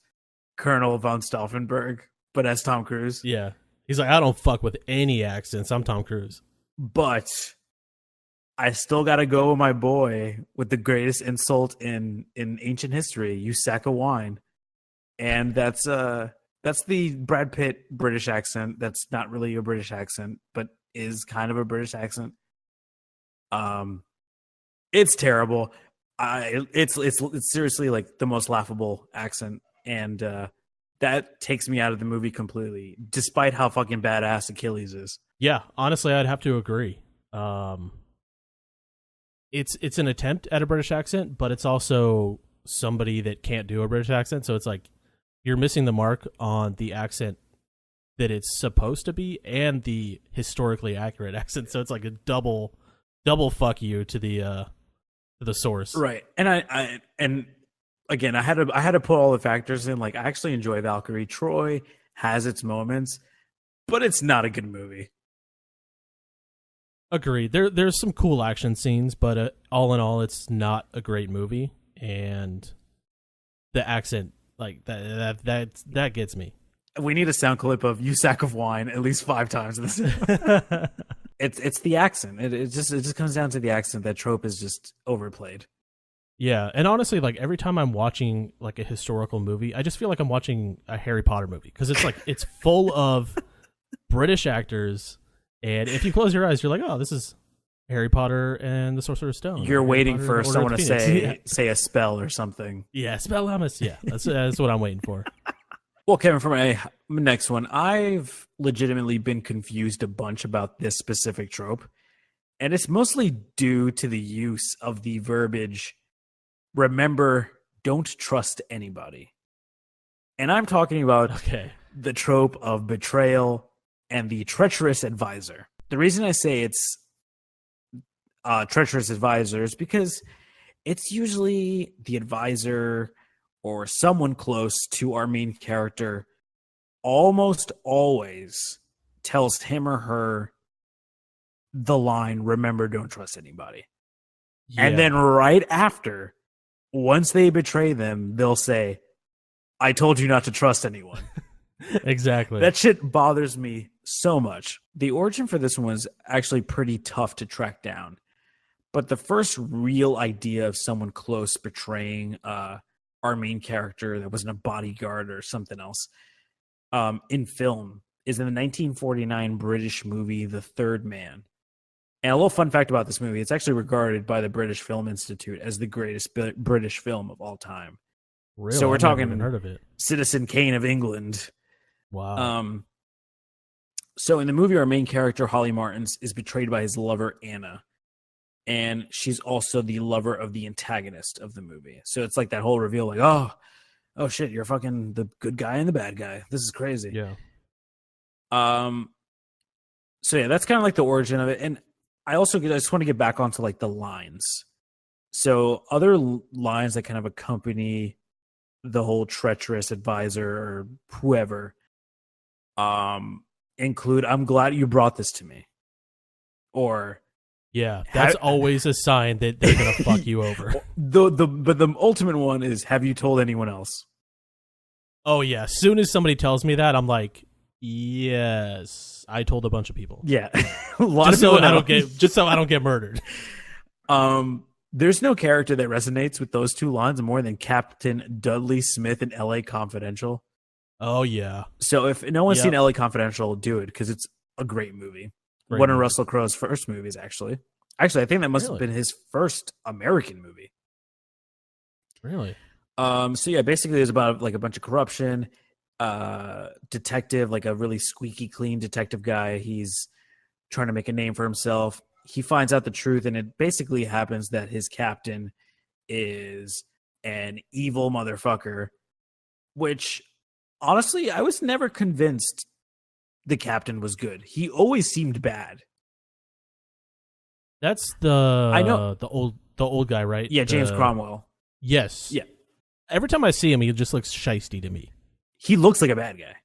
Colonel von Stauffenberg, but as Tom Cruise. Yeah. He's like, I don't fuck with any accents. I'm Tom Cruise. But I still got to go with my boy with the greatest insult in ancient history, "You sack of wine," and that's the Brad Pitt British accent. That's not really a British accent, but is kind of a British accent. It's terrible. It's seriously like the most laughable accent, and that takes me out of the movie completely, despite how fucking badass Achilles is. Yeah, honestly, I'd have to agree. It's an attempt at a British accent, but it's also somebody that can't do a British accent. So it's like you're missing the mark on the accent that it's supposed to be and the historically accurate accent. So it's like a double fuck you to the source. Right. And I again, I had to put all the factors in. Like, I actually enjoy Valkyrie. Troy has its moments, but it's not a good movie. Agreed. There's some cool action scenes, but all in all, it's not a great movie. And the accent, like that gets me. We need a sound clip of "You sack of wine" at least 5 times in this. It's the accent. It just comes down to the accent. That trope is just overplayed. Yeah, and honestly, like every time I'm watching like a historical movie, I just feel like I'm watching a Harry Potter movie because it's like it's full of British actors, and if you close your eyes, you're like, oh, this is Harry Potter and the Sorcerer's Stone. You're Harry waiting Potter for and the Order someone of to the Phoenix. say a spell or something. Yeah, Spelllamas. Yeah, that's what I'm waiting for. Well, Kevin, for my next one, I've legitimately been confused a bunch about this specific trope, and it's mostly due to the use of the verbiage, "Remember, don't trust anybody." And I'm talking about the trope of betrayal and the treacherous advisor. The reason I say it's treacherous advisor is because it's usually the advisor or someone close to our main character almost always tells him or her the line, "Remember, don't trust anybody." Yeah. And then right after, once they betray them, they'll say, "I told you not to trust anyone." Exactly. That shit bothers me so much. The origin for this one was actually pretty tough to track down. But the first real idea of someone close betraying our main character that wasn't a bodyguard or something else in film is in the 1949 British movie The Third Man. And a little fun fact about this movie, it's actually regarded by the British Film Institute as the greatest British film of all time. Really? So we're I've never talking even heard of it. Citizen Kane of England. Wow. So in the movie, our main character, Holly Martins, is betrayed by his lover, Anna. And she's also the lover of the antagonist of the movie. So it's like that whole reveal, like, oh shit, you're fucking the good guy and the bad guy. This is crazy. Yeah. So yeah, that's kind of like the origin of it. And I just want to get back onto like the lines. So other lines that kind of accompany the whole treacherous advisor or whoever include, "I'm glad you brought this to me," or yeah, that's always a sign that they're gonna fuck you over. But the ultimate one is, "Have you told anyone else?" Oh yeah, as soon as somebody tells me that, I'm like, yes, I told a bunch of people. Yeah, a lot just of so people I don't get murdered. There's no character that resonates with those two lines more than Captain Dudley Smith in L.A. Confidential. Oh yeah. So if no one's seen L.A. Confidential, do it because it's a great movie. One of Russell Crowe's first movies, actually. Actually, I think that must have been his first American movie. Really? So yeah, basically it's about like a bunch of corruption, detective, like a really squeaky clean detective guy. He's trying to make a name for himself. He finds out the truth, and it basically happens that his captain is an evil motherfucker, which honestly, I was never convinced the captain was good. He always seemed bad. That's the I know. the old guy, right? Yeah, James Cromwell. Yes. Yeah. Every time I see him, he just looks shisty to me. He looks like a bad guy.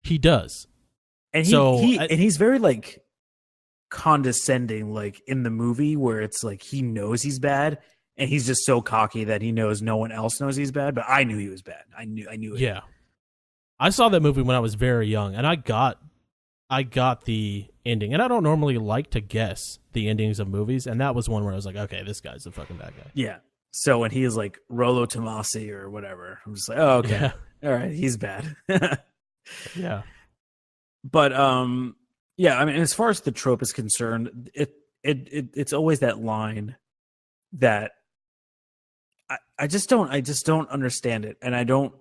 He does. And he's very like condescending, like in the movie where it's like he knows he's bad and he's just so cocky that he knows no one else knows he's bad. But I knew he was bad. I knew it. Yeah. I saw that movie when I was very young, and I got the ending. And I don't normally like to guess the endings of movies, and that was one where I was like, okay, this guy's the fucking bad guy. Yeah. So when he is like Rollo Tomasi or whatever, I'm just like, oh, okay. Yeah. All right, he's bad. Yeah. But yeah, I mean, as far as the trope is concerned, it's always that line that I just don't understand it, and I don't.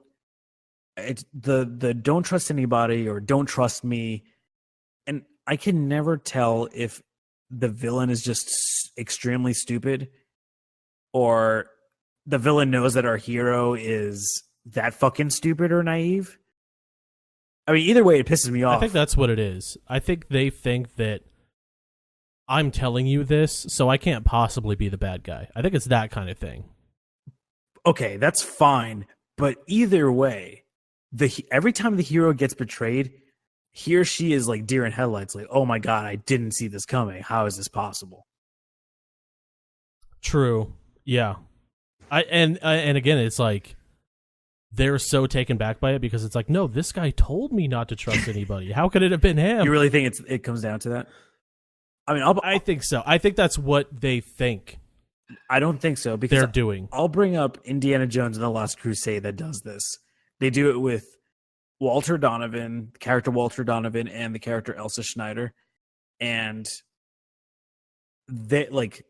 It's the don't trust anybody or don't trust me, and I can never tell if the villain is just extremely stupid or the villain knows that our hero is that fucking stupid or naive. I mean, either way, it pisses me off. I think that's what it is. I think they think that I'm telling you this, so I can't possibly be the bad guy. I think it's that kind of thing. Okay, that's fine, but either way, every time the hero gets betrayed, he or she is like deer in headlights, like, oh my god, I didn't see this coming. How is this possible? True. Yeah. And again, it's like they're so taken back by it because it's like, no, this guy told me not to trust anybody. How could it have been him? You really think it comes down to that? I mean, I think so. I think that's what they think I don't think so because they're doing. I'll bring up Indiana Jones and the Last Crusade that does this. They do it with Walter Donovan, the character Walter Donovan, and the character Elsa Schneider, and they like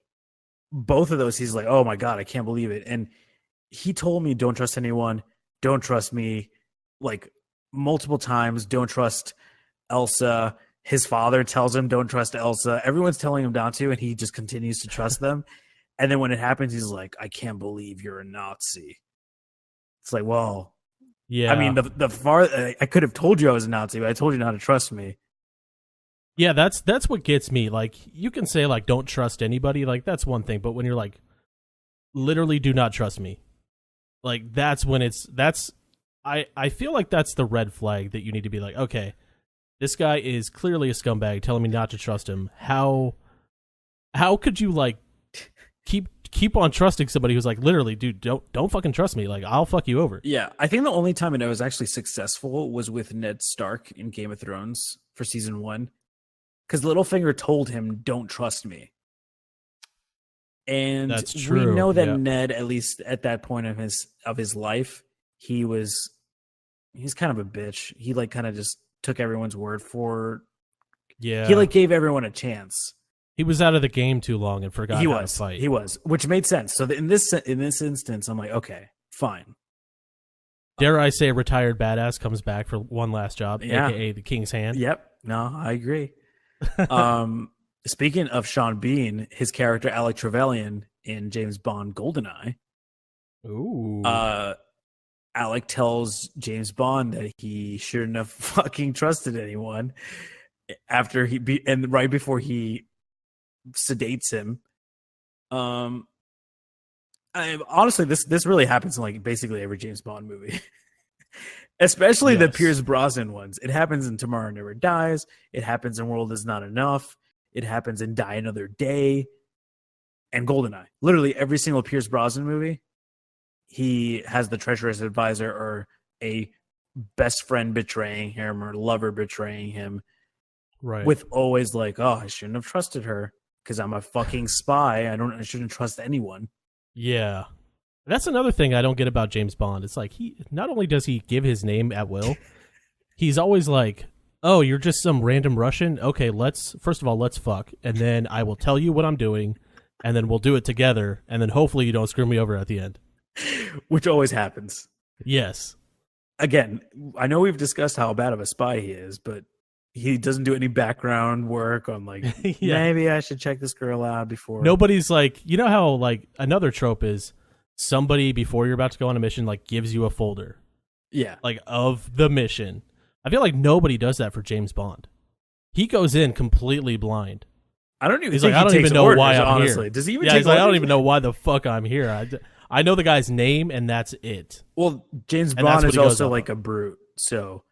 both of those. He's like, oh my god, I can't believe it, and he told me don't trust anyone, don't trust me, like multiple times. Don't trust Elsa. His father tells him don't trust Elsa. Everyone's telling him not to, and he just continues to trust them. And then when it happens, he's like, I can't believe you're a Nazi. It's like, well, yeah. I mean, I could have told you I was a Nazi, but I told you not to trust me. Yeah, that's what gets me. Like, you can say like don't trust anybody, like that's one thing, but when you're like literally do not trust me, like that's when I feel like that's the red flag that you need to be like, okay, this guy is clearly a scumbag telling me not to trust him. How could you like keep on trusting somebody who's like, literally, dude, don't fucking trust me. Like, I'll fuck you over. Yeah, I think the only time I was actually successful was with Ned Stark in Game of Thrones for season 1, because Littlefinger told him, "Don't trust me." And that's true. We know that yeah. Ned, at least at that point of his life, he's kind of a bitch. He like kind of just took everyone's word for. Yeah, he like gave everyone a chance. He was out of the game too long and forgot how to fight. He was, which made sense. So in this instance, I'm like, okay, fine. Dare I say, a retired badass comes back for one last job, aka the King's Hand. Yep. No, I agree. Speaking of Sean Bean, his character Alec Trevelyan in James Bond GoldenEye. Ooh. Alec tells James Bond that he shouldn't have fucking trusted anyone after and right before he sedates him. Honestly, this really happens in like basically every James Bond movie. Especially the Pierce Brosnan ones. It happens in Tomorrow Never Dies. It happens in World Is Not Enough. It happens in Die Another Day and GoldenEye. Literally every single Pierce Brosnan movie, he has the treacherous advisor or a best friend betraying him or lover betraying him. Right. With always like, oh, I shouldn't have trusted her because I'm a fucking spy. I shouldn't trust anyone. Yeah. That's another thing I don't get about James Bond. It's like he not only does he give his name at will, he's always like, "Oh, you're just some random Russian? Okay, first of all, let's fuck, and then I will tell you what I'm doing, and then we'll do it together, and then hopefully you don't screw me over at the end." Which always happens. Yes. Again, I know we've discussed how bad of a spy he is, but he doesn't do any background work on like, maybe I should check this girl out before. Nobody's like, you know how like another trope is somebody before you're about to go on a mission like gives you a folder Yeah. like of the mission. I feel like nobody does that for James Bond. He goes in completely blind. I don't even He's think like, I he don't takes even know orders, why I'm honestly. here. Does he even Yeah, take he's like, I don't orders? even know why the fuck I'm here. I know the guy's name, and that's it. Well, James And that's Bond what is he goes also off like a brute. So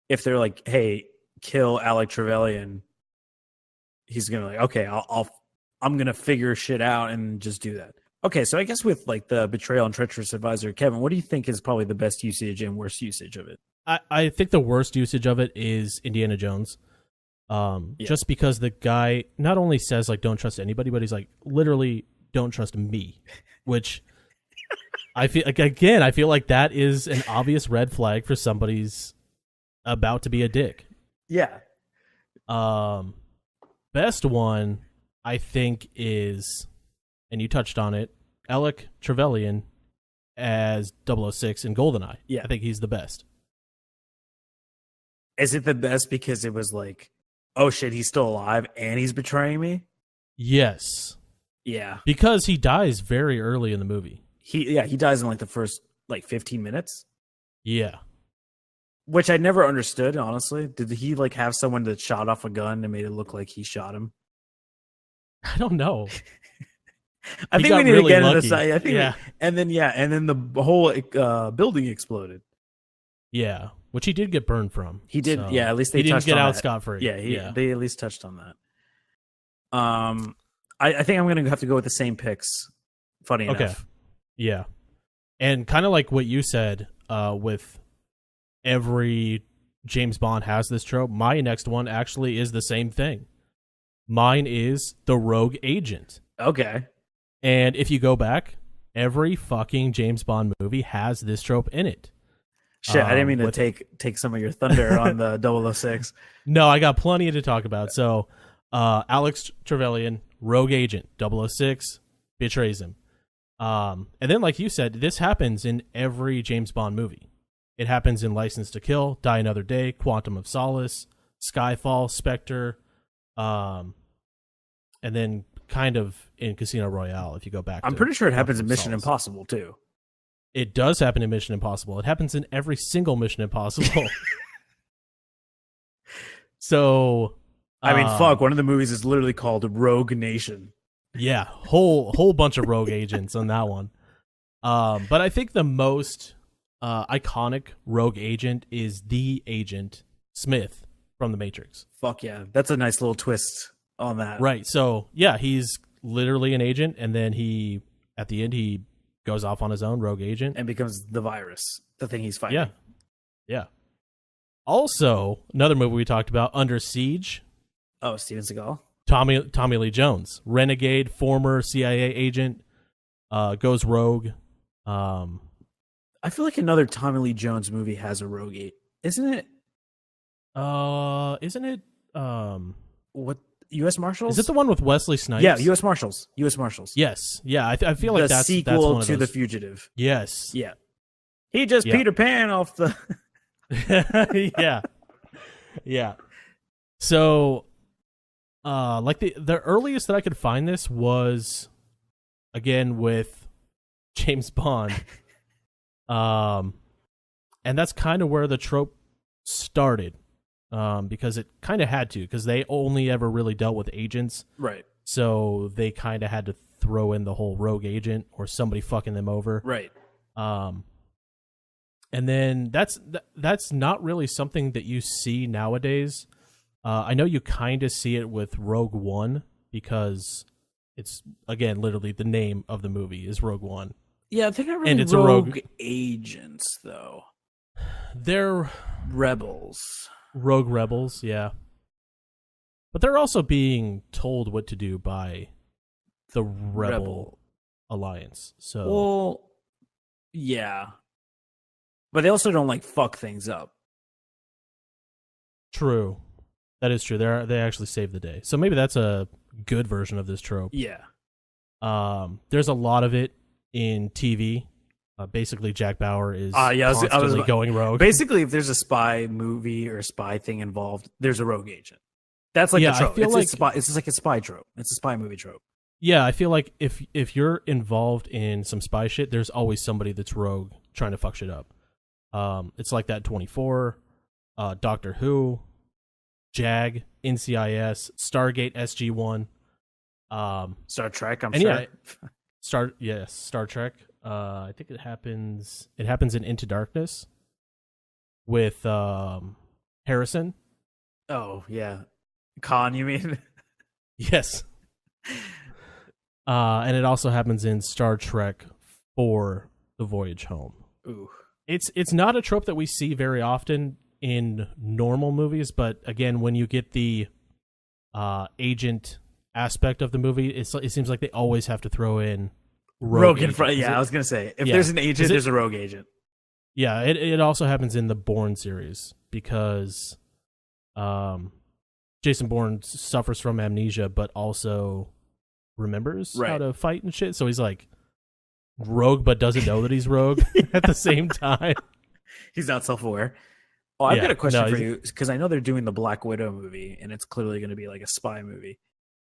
if they're like, "Hey, kill Alec Trevelyan," he's gonna like, "Okay, I'm gonna figure shit out and just do that." Okay, so I guess with like the betrayal and treacherous advisor, Kevin, what do you think is probably the best usage and worst usage of it? I think the worst usage of it is Indiana Jones. Just because the guy not only says like don't trust anybody, but he's like literally don't trust me, which I feel like, again, I feel like that is an obvious red flag for somebody's about to be a dick. Yeah. Best one I think is, and you touched on it, Alec Trevelyan as 006 in GoldenEye. Yeah. I think he's the best. Is it the best because it was like, oh shit, he's still alive and he's betraying me? Yes. Yeah. Because he dies very early in the movie. He dies in like the first like 15 minutes. Yeah. Which I never understood, honestly. Did he like have someone that shot off a gun and made it look like he shot him? I don't know. I He think got we need really to get into lucky. the side. I think Yeah. and then the whole building exploded. Yeah. Which he did get burned from. He did, So yeah. At least they he didn't touched get on out that. scot-free. Yeah, they at least touched on that. I think I'm gonna have to go with the same picks. Funny Okay. enough. Yeah. And kind of like what you said, with every James Bond has this trope, my next one actually is the same thing. Mine is the rogue agent. Okay. And if you go back, every fucking James Bond movie has this trope in it. Shit, I didn't mean to with- take some of your thunder on the 006. No, I got plenty to talk about. So, Alex Trevelyan, rogue agent, 006, betrays him. And then, like you said, this happens in every James Bond movie. It happens in License to Kill, Die Another Day, Quantum of Solace, Skyfall, Spectre, and then kind of in Casino Royale, if you go back. I'm to pretty sure it happens Quantum in of Mission Solace. Impossible too. It does happen in Mission Impossible. It happens in every single Mission Impossible. So, I mean, fuck. One of the movies is literally called Rogue Nation. yeah, whole bunch of rogue agents on that one. But I think the most iconic rogue agent is the Agent Smith from The Matrix. Fuck yeah, that's a nice little twist on that. Right. So yeah, he's literally an agent, and then at the end he goes off on his own, rogue agent, And becomes the virus, the thing he's fighting. yeah, yeah. Also, another movie we talked about, Under Siege. Oh, Steven Seagal. Tommy Lee Jones, renegade, former CIA agent, goes rogue. I feel like another Tommy Lee Jones movie has a rogue agent, isn't it? Isn't it? What, U.S. Marshals? Is it the one with Wesley Snipes? Yeah, U.S. Marshals. U.S. Marshals. Yes. Yeah. I feel like the that's sequel one of to those. The Fugitive. Yes. Yeah, he just Yeah. Peter Pan off the. Yeah. Yeah. So, like the earliest that I could find this was, again, with James Bond. And that's kind of where the trope started. Because it kind of had to, because they only ever really dealt with agents. Right. So they kind of had to throw in the whole rogue agent or somebody fucking them over. Right. And then that's not really something that you see nowadays. I know you kind of see it with Rogue One because it's, again, literally the name of the movie is Rogue One. Yeah, they're not really And it's rogue a rogue agents, though. They're Rebels. rogue rebels, yeah. But they're also being told what to do by the Rebel Alliance. So Well, yeah. But they also don't, like, fuck things up. true. That is true. They actually save the day. So maybe that's a good version of this trope. Yeah. There's a lot of it in TV. Basically, Jack Bauer is I was constantly about- going rogue. Basically, if there's a spy movie or spy thing involved, there's a rogue agent. That's like Yeah, the I trope. feel It's, like- a spy, it's just like a spy trope. It's a spy movie trope. Yeah, I feel like if you're involved in some spy shit, there's always somebody that's rogue trying to fuck shit up. It's like that 24, Doctor Who, JAG, NCIS, Stargate SG-1. Star Trek, I'm and sure. Yeah, Star Trek. I think it happens in Into Darkness with Harrison. Oh, yeah. Khan, you mean? Yes. And it also happens in Star Trek 4: The Voyage Home. Ooh. It's not a trope that we see very often in normal movies, but again, when you get the agent aspect of the movie, it seems like they always have to throw in rogue in front. Yeah, I was gonna say, if there's an agent, there's a rogue agent. Yeah, it also happens in the Bourne series because Jason Bourne suffers from amnesia, but also remembers how to fight and shit. So he's like rogue, but doesn't know that he's rogue at the same time. He's not self-aware. Oh, I've got a question for you, because I know they're doing the Black Widow movie, and it's clearly going to be like a spy movie.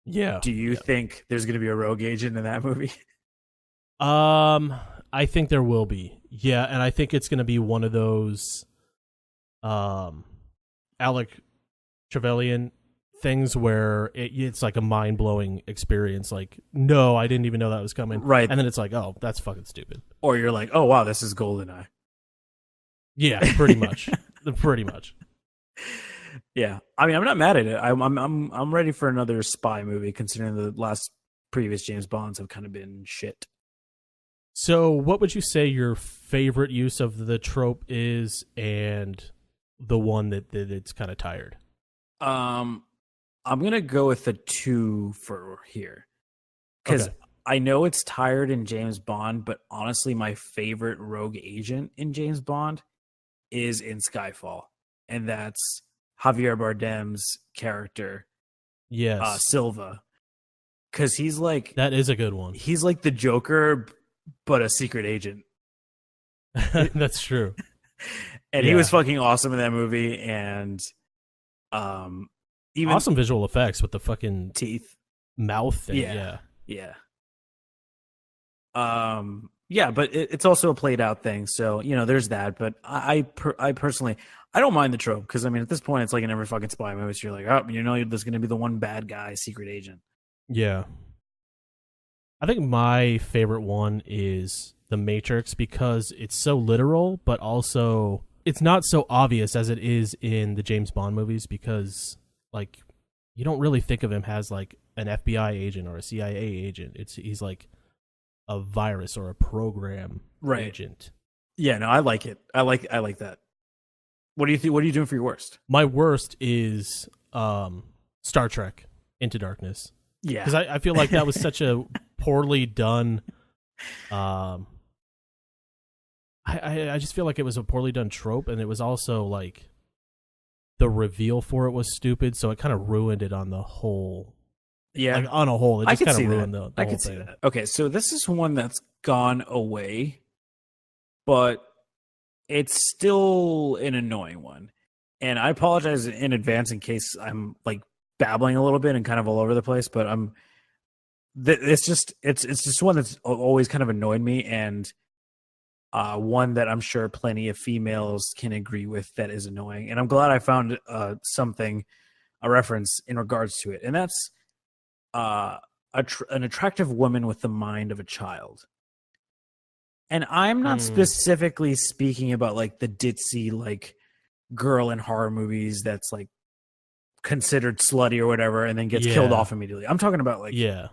Yeah. Do you think there's going to be a rogue agent in that movie? I think there will be. Yeah, and I think it's going to be one of those Alec Trevelyan things where it's like a mind-blowing experience. Like, no, I didn't even know that was coming. Right. And then it's like, oh, that's fucking stupid. Or you're like, oh, wow, this is GoldenEye. Yeah, pretty much. Pretty much. Yeah. I mean, I'm not mad at it. I'm ready for another spy movie, considering the previous James Bonds have kind of been shit. So what would you say your favorite use of the trope is, and the one that it's kind of tired? I'm going to go with the 2 for here. Because I know it's tired in James Bond, but honestly, my favorite rogue agent in James Bond is in Skyfall. And that's Javier Bardem's character. Yes. Silva. Because he's like... That is a good one. He's like the Joker, but a secret agent. That's true. And he was fucking awesome in that movie. And... even awesome visual effects with the fucking teeth, mouth thing. Yeah. But it's also a played out thing. So, there's that. But I personally, I don't mind the trope, because I mean, at this point, it's like in every fucking spy movie. So you're like, oh, there's going to be the one bad guy, secret agent. Yeah. I think my favorite one is The Matrix, because it's so literal, but also it's not so obvious as it is in the James Bond movies, because like you don't really think of him as like an FBI agent or a CIA agent. He's like a virus or a program agent. Yeah, no, I like it. I like that. What do you think? What are you doing for your worst? My worst is Star Trek Into Darkness. Yeah, because I feel like that was such a poorly done. I just feel like it was a poorly done trope, and it was also like the reveal for it was stupid, so it kind of ruined it on the whole. Yeah, like on a whole, it just kind of ruined the whole thing. I could see that. Okay, so this is one that's gone away, but it's still an annoying one, and I apologize in advance in case I'm like babbling a little bit and kind of all over the place. But it's just one that's always kind of annoyed me, and one that I'm sure plenty of females can agree with that is annoying. And I'm glad I found a reference in regards to it, and that's an attractive woman with the mind of a child. And I'm not specifically speaking about like the ditzy like girl in horror movies that's like considered slutty or whatever and then gets killed off immediately. I'm talking about like you're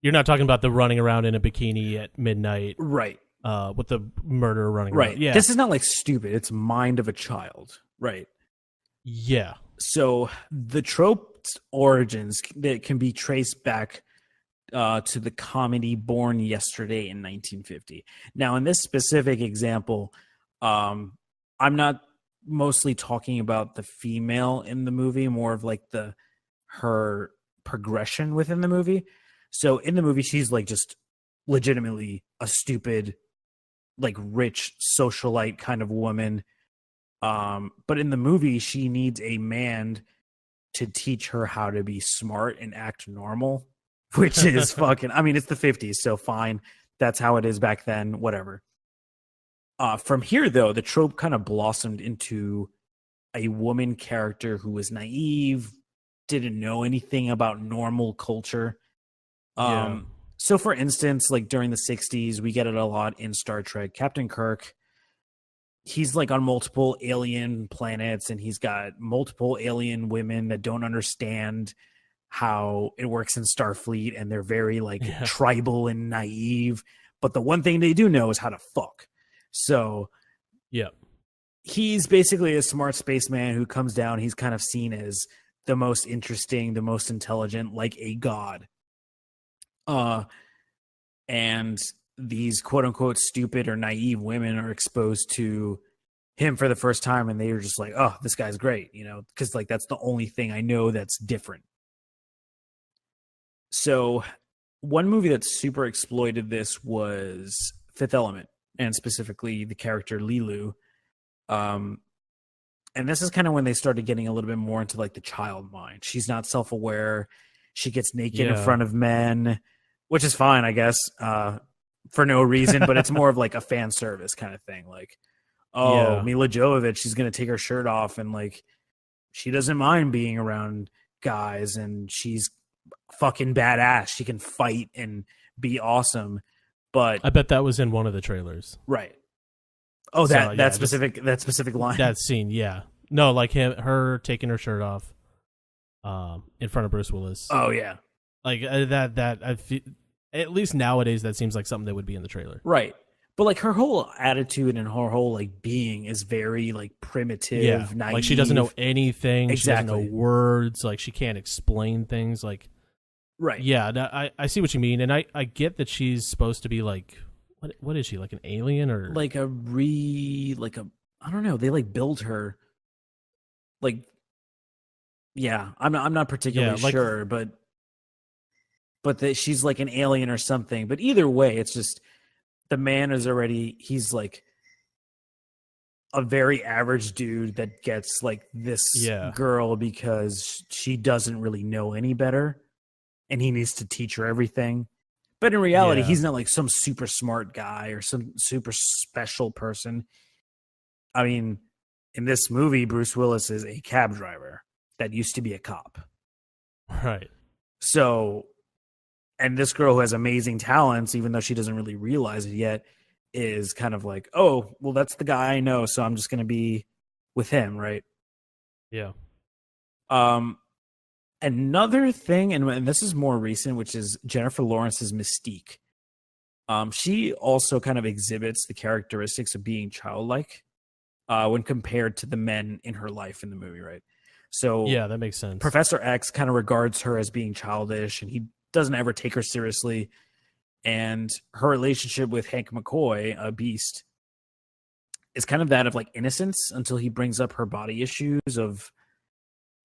not talking about the running around in a bikini at midnight, right? With the murderer running right. around. Yeah, this is not like stupid. It's mind of a child, right? Yeah. So the trope's origins that can be traced back to the comedy Born Yesterday in 1950. Now, in this specific example, I'm not mostly talking about the female in the movie, more of like her progression within the movie. So in the movie, she's like just legitimately a stupid, like rich socialite kind of woman. But in the movie, she needs a man to teach her how to be smart and act normal, which is fucking, I mean, it's the 50s, so fine. That's how it is back then, whatever. From here, though, the trope kind of blossomed into a woman character who was naive, didn't know anything about normal culture. Yeah. So for instance, like during the 60s, we get it a lot in Star Trek. Captain Kirk, he's like on multiple alien planets and he's got multiple alien women that don't understand how it works in Starfleet, and they're very like Yeah. tribal and naive. But the one thing they do know is how to fuck. So Yeah. he's basically a smart spaceman who comes down. He's kind of seen as the most interesting, the most intelligent, like a god. And these quote unquote stupid or naive women are exposed to him for the first time, and they're just like, oh, this guy's great, you know, because like that's the only thing I know that's different. So one movie that super exploited this was Fifth Element, and specifically the character Lilu. And this is kind of when they started getting a little bit more into like the child mind. She's not self-aware. She gets naked in Yeah. front of men, which is fine, I guess, for no reason, but it's more of like a fan service kind of thing. Like, oh, Yeah. Mila Jovovich, she's going to take her shirt off, and like, she doesn't mind being around guys, and she's fucking badass. She can fight and be awesome. But I bet that was in one of the trailers. right. Oh, So, that yeah, specific line. That scene, yeah. No, like her taking her shirt off in front of Bruce Willis. Oh yeah. Like that I feel, at least nowadays that seems like something that would be in the trailer. Right. But like her whole attitude and her whole like being is very like primitive, Yeah. naive. Like she doesn't know anything. Exactly. She doesn't know words. Like she can't explain things. Like Right. yeah, I see what you mean, and I get that she's supposed to be like what is she, like an alien or Like a I don't know, they like build her like yeah, I'm not particularly Yeah, like- sure, but that she's like an alien or something. But either way, it's just the man is already, he's like a very average dude that gets like this Yeah. girl because she doesn't really know any better, and he needs to teach her everything. But in reality, Yeah. he's not like some super smart guy or some super special person. I mean, in this movie, Bruce Willis is a cab driver that used to be a cop. right. So, and this girl who has amazing talents, even though she doesn't really realize it yet, is kind of like, oh, well, that's the guy I know, so I'm just going to be with him, right? Yeah. Another thing, and this is more recent, which is Jennifer Lawrence's Mystique. She also kind of exhibits the characteristics of being childlike when compared to the men in her life in the movie, right? So Yeah, that makes sense. Professor X kind of regards her as being childish, and he doesn't ever take her seriously. And her relationship with Hank McCoy, a beast, is kind of that of like innocence until he brings up her body issues of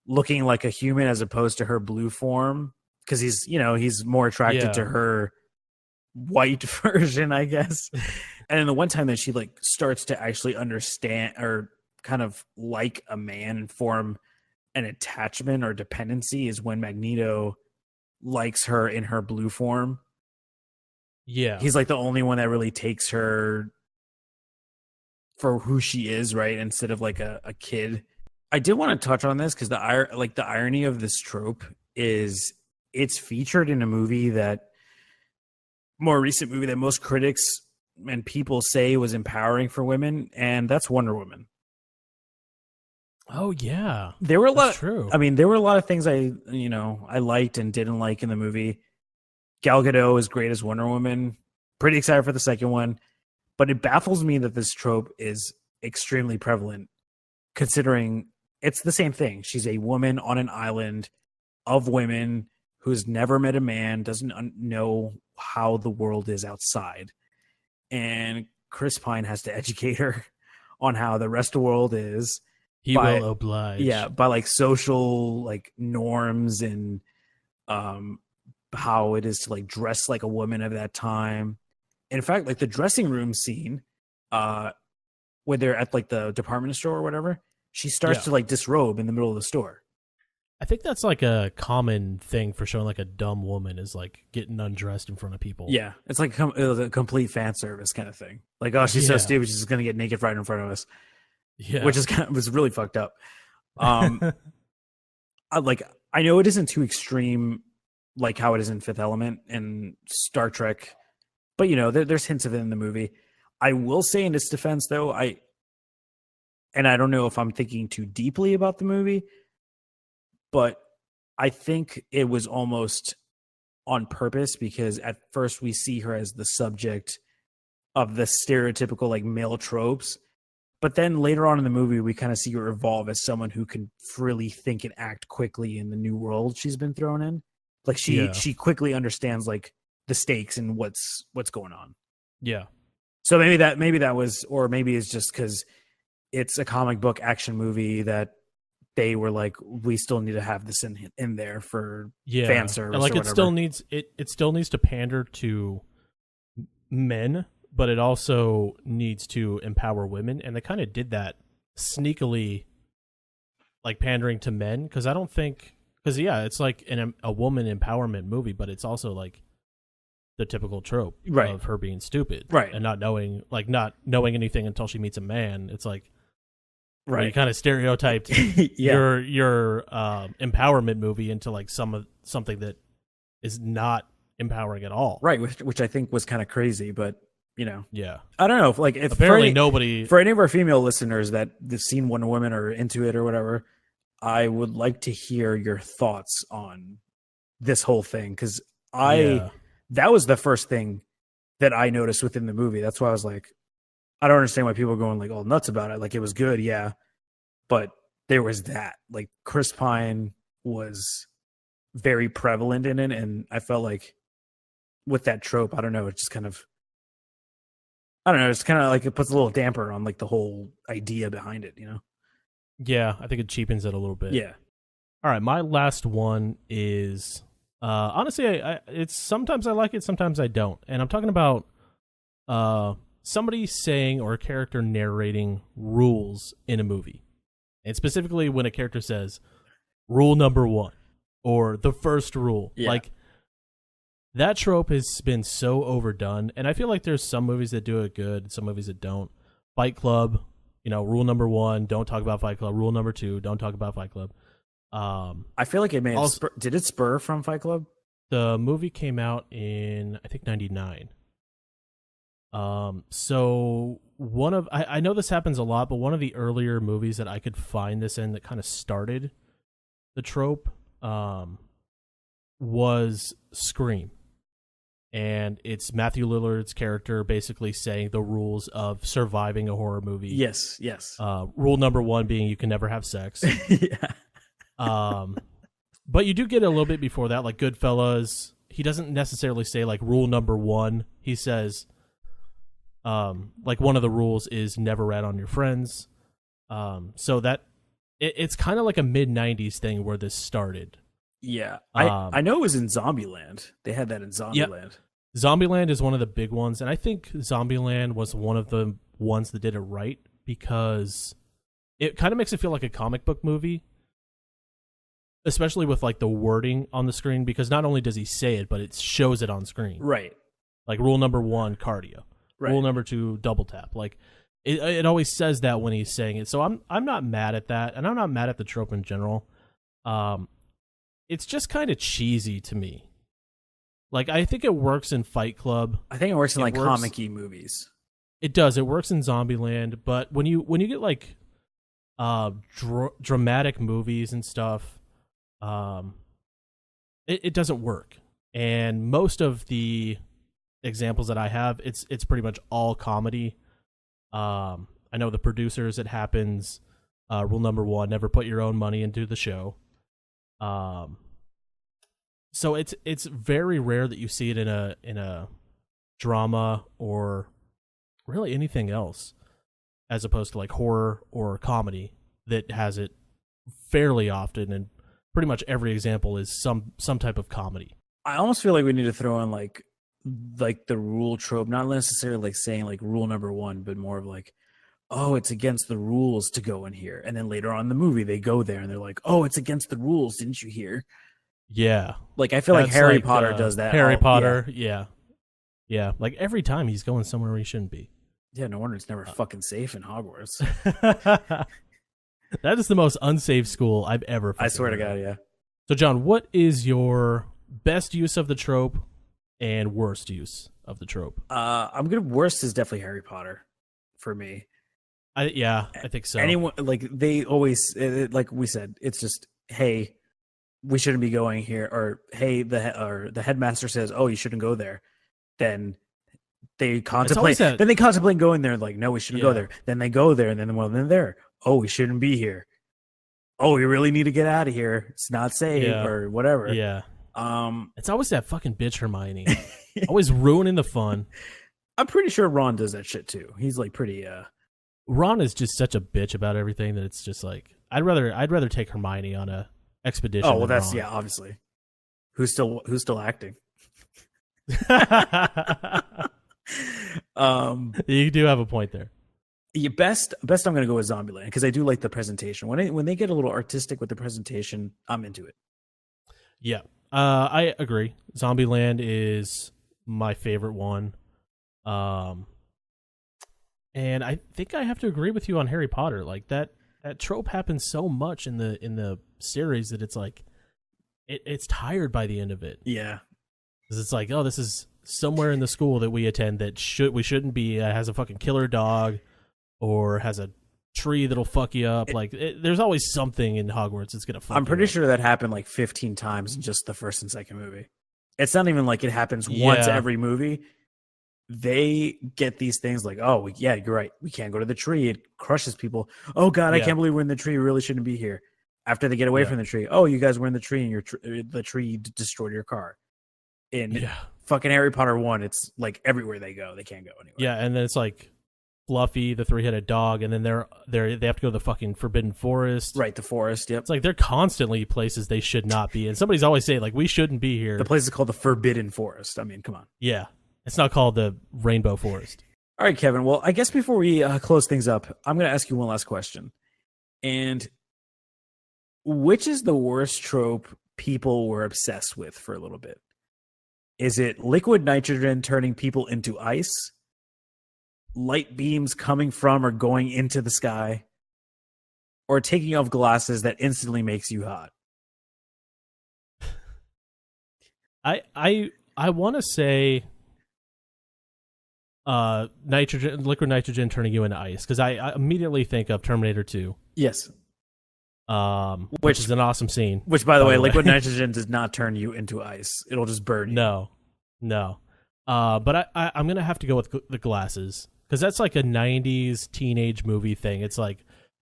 looking like a human as opposed to her blue form, because he's more attracted Yeah. to her white version, I guess. And then the one time that she like starts to actually understand or kind of like a man and form an attachment or dependency is when Magneto likes her in her blue form. Yeah. He's like the only one that really takes her for who she is, right? Instead of like a kid. I did want to touch on this because the irony of this trope is it's featured in a movie that more recent movie that most critics and people say was empowering for women, and that's Wonder Woman. Oh yeah. There were a lot. That's true. I mean, there were a lot of things I liked and didn't like in the movie. Gal Gadot is great as Wonder Woman. Pretty excited for the second one, but it baffles me that this trope is extremely prevalent, considering it's the same thing. She's a woman on an island of women who's never met a man, doesn't know how the world is outside, and Chris Pine has to educate her on how the rest of the world is. He by- will oblige. Yeah, by like social like norms and how it is to like dress like a woman of that time. In fact, like the dressing room scene, where they're at like the department store or whatever, she starts Yeah. to like disrobe in the middle of the store. I think that's like a common thing for showing like a dumb woman is like getting undressed in front of people. Yeah, it's like a complete fan service kind of thing. Like, oh, she's so Yeah. stupid, she's just gonna get naked right in front of us, Yeah. which is was really fucked up. I know it isn't too extreme, like how it is in Fifth Element and Star Trek, but there's hints of it in the movie. I will say in its defense, though, I don't know if I'm thinking too deeply about the movie, but I think it was almost on purpose, because at first we see her as the subject of the stereotypical like male tropes, but then later on in the movie we kind of see her evolve as someone who can freely think and act quickly in the new world she's been thrown in. Like she quickly understands like the stakes and what's going on. Yeah. So maybe that was, or maybe it's just because it's a comic book action movie that they were like, we still need to have this in there for fan service. And like or it still needs it still needs to pander to men, but it also needs to empower women, and they kind of did that sneakily, like pandering to men, because it's like a woman empowerment movie, but it's also like the typical trope of her being stupid, right, and not knowing anything until she meets a man. It's like, right, you kind of stereotyped your empowerment movie into like something that is not empowering at all, right? Which I think was kind of crazy, but yeah, I don't know if apparently nobody, for any of our female listeners that have seen Wonder Woman or into it or whatever, I would like to hear your thoughts on this whole thing, because that was the first thing that I noticed within the movie. That's why I was like, I don't understand why people are going like all nuts about it. Like, it was good, yeah, but there was that. Like, Chris Pine was very prevalent in it, and I felt like with that trope, I don't know, it's just kind of, I don't know, it's kind of like it puts a little damper on like the whole idea behind it, Yeah, I think it cheapens it a little bit. Yeah. All right, my last one is honestly, it's sometimes I like it, sometimes I don't, and I'm talking about somebody saying or a character narrating rules in a movie, and specifically when a character says rule number 1 or the first rule, like that trope has been so overdone, and I feel like there's some movies that do it good, some movies that don't. Fight Club, rule number 1, don't talk about Fight Club. Rule number 2, don't talk about Fight Club. I feel like it may have did it spur from Fight Club? The movie came out in, I think, 99. So one of, I know this happens a lot, but one of the earlier movies that I could find this in that kind of started the trope was Scream. And it's Matthew Lillard's character basically saying the rules of surviving a horror movie. Yes. Rule number 1 being you can never have sex. Yeah. But you do get a little bit before that, like Goodfellas. He doesn't necessarily say like rule number 1. He says, like one of the rules is never rat on your friends. So that it's kind of like a mid-90s thing where this started. Yeah. I know it was in Zombieland. They had that in Zombieland. Yep. Zombieland is one of the big ones, and I think Zombieland was one of the ones that did it right, because it kind of makes it feel like a comic book movie, especially with like the wording on the screen, because not only does he say it, but it shows it on screen. Right. Like rule number 1, cardio. Right. Rule number 2, double tap. Like it always says that when he's saying it. So I'm not mad at that, and I'm not mad at the trope in general. It's just kind of cheesy to me. Like, I think it works in Fight Club. I think it works in like comic-y movies. It does. It works in Zombieland, but when you get like dramatic movies and stuff, it doesn't work. And most of the examples that I have, it's pretty much all comedy. I know the producers, it happens. Rule number 1, never put your own money into the show. So it's very rare that you see it in a drama or really anything else, as opposed to like horror or comedy that has it fairly often, and pretty much every example is some type of comedy. I almost feel like we need to throw in like the rule trope, not necessarily like saying like rule number 1, but more of like oh, it's against the rules to go in here. And then later on in the movie, they go there and they're like, oh, it's against the rules. Didn't you hear? Yeah. Like, I feel like That's Harry Potter does that. Harry Potter, yeah. Yeah, like every time he's going somewhere where he shouldn't be. Yeah, no wonder it's never fucking safe in Hogwarts. That is the most unsafe school I've ever I swear to heard God, of. yeah. So, John, what is your best use of the trope and worst use of the trope? Worst is definitely Harry Potter for me. I think so. Anyone, like, they always, like we said, it's just, hey, we shouldn't be going here, or hey, the headmaster says, oh, you shouldn't go there. Then they contemplate. Then they contemplate going there. Like, no, we shouldn't go there. Then they go there, and then then there. Oh, we shouldn't be here. Oh, we really need to get out of here. It's not safe, or whatever. Yeah. It's always that fucking bitch Hermione, always ruining the fun. I'm pretty sure Ron does that shit too. He's like pretty. Ron is just such a bitch about everything that it's just like I'd rather take Hermione on a expedition. Oh well, that's Ron. yeah, obviously. Who's still acting? You do have a point there. Best I'm gonna go with Zombieland because I do like the presentation. When they get a little artistic with the presentation, I'm into it. Yeah, I agree. Zombieland is my favorite one, and I think I have to agree with you on Harry Potter. Like that trope happens so much in the series that it's like it's tired by the end of it. Yeah, because it's like, oh, this is somewhere in the school that we attend that we shouldn't be. Has a fucking killer dog, or has a tree that'll fuck you up. There's always something in Hogwarts that's gonna fuck. I'm pretty you up. sure that happened like 15 times in just the first and second movie. It's not even like it happens once every movie. They get these things like, oh, you're right. We can't go to the tree. It crushes people. Oh God, I can't believe we're in the tree. We really shouldn't be here. After they get away from the tree, oh, you guys were in the tree and the tree destroyed your car. In fucking Harry Potter 1, it's like everywhere they go, they can't go anywhere. Yeah, and then it's like Fluffy, the three-headed dog, and then they have to go to the fucking Forbidden Forest. Right, the forest, yep. It's like they're constantly places they should not be. And somebody's always saying, like, we shouldn't be here. The place is called the Forbidden Forest. I mean, come on. Yeah. It's not called the Rainbow Forest. All right, Kevin. Well, I guess before we close things up, I'm going to ask you one last question. And which is the worst trope people were obsessed with for a little bit? Is it liquid nitrogen turning people into ice? Light beams coming from or going into the sky? Or taking off glasses that instantly makes you hot? I want to say liquid nitrogen turning you into ice, because I immediately think of Terminator 2. Yes. Which is an awesome scene. Which, by the way, liquid nitrogen does not turn you into ice. It'll just burn you. No. But I'm going to have to go with the glasses, because that's like a 90s teenage movie thing. It's like,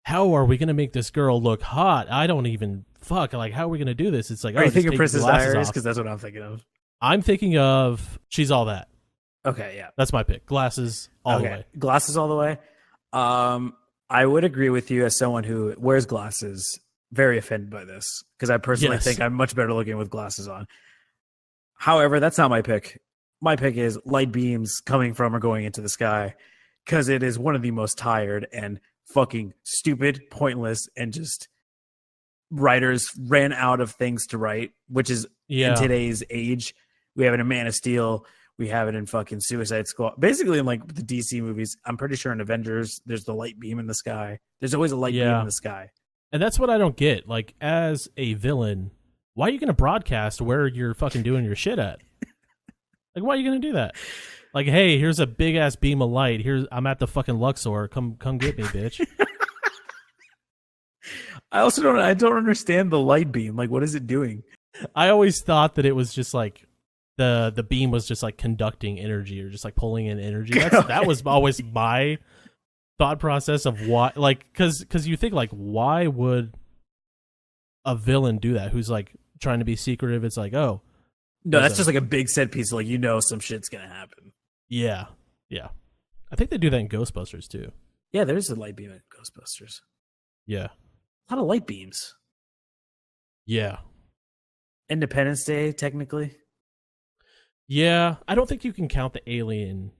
how are we going to make this girl look hot? I don't even fuck. Like, how are we going to do this? It's like, are you thinking Princess Diaries? Because that's what I'm thinking of. I'm thinking of She's All That. Okay, yeah. That's my pick. Glasses all the way. Glasses all the way. I would agree with you as someone who wears glasses, very offended by this, because I personally think I'm much better looking with glasses on. However, that's not my pick. My pick is light beams coming from or going into the sky, because it is one of the most tired and fucking stupid, pointless, and just writers ran out of things to write, which is in today's age. We have it in Man of Steel. We have it in fucking Suicide Squad. Basically, in like the DC movies, I'm pretty sure in Avengers, there's the light beam in the sky. There's always a light beam in the sky. And that's what I don't get. Like, as a villain, why are you going to broadcast where you're fucking doing your shit at? Like, why are you going to do that? Like, hey, here's a big ass beam of light. I'm at the fucking Luxor. Come get me, bitch. I don't understand the light beam. Like, what is it doing? I always thought that it was just like the beam was just like conducting energy or just like pulling in energy. That was always my thought process of why, like, because you think, like, why would a villain do that who's like trying to be secretive? It's like, oh no, that's just like a big set piece, like, some shit's gonna happen. Yeah I think they do that in Ghostbusters too. Yeah, there's a light beam in Ghostbusters. Yeah, a lot of light beams. Yeah. Independence Day, technically. Yeah, I don't think you can count the alien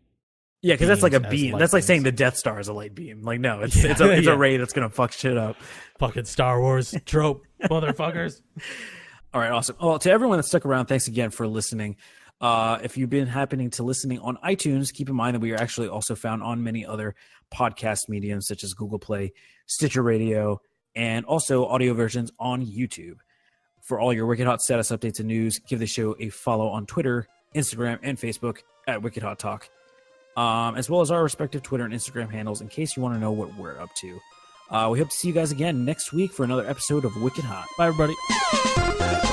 Yeah, because that's like a beams as beam. light That's like beams. saying the Death Star is a light beam. Like, no, it's Yeah, it's a yeah. ray that's gonna fuck shit up. Fucking Star Wars trope, motherfuckers. All right, awesome. Well, to everyone that stuck around, thanks again for listening. If you've been happening to listening on iTunes, keep in mind that we are actually also found on many other podcast mediums such as Google Play, Stitcher Radio, and also audio versions on YouTube. For all your Wicked Hot status updates and news, give the show a follow on Twitter, Instagram, and Facebook at Wicked Hot Talk, as well as our respective Twitter and Instagram handles in case you want to know what we're up to. We hope to see you guys again next week for another episode of Wicked Hot. Bye, everybody.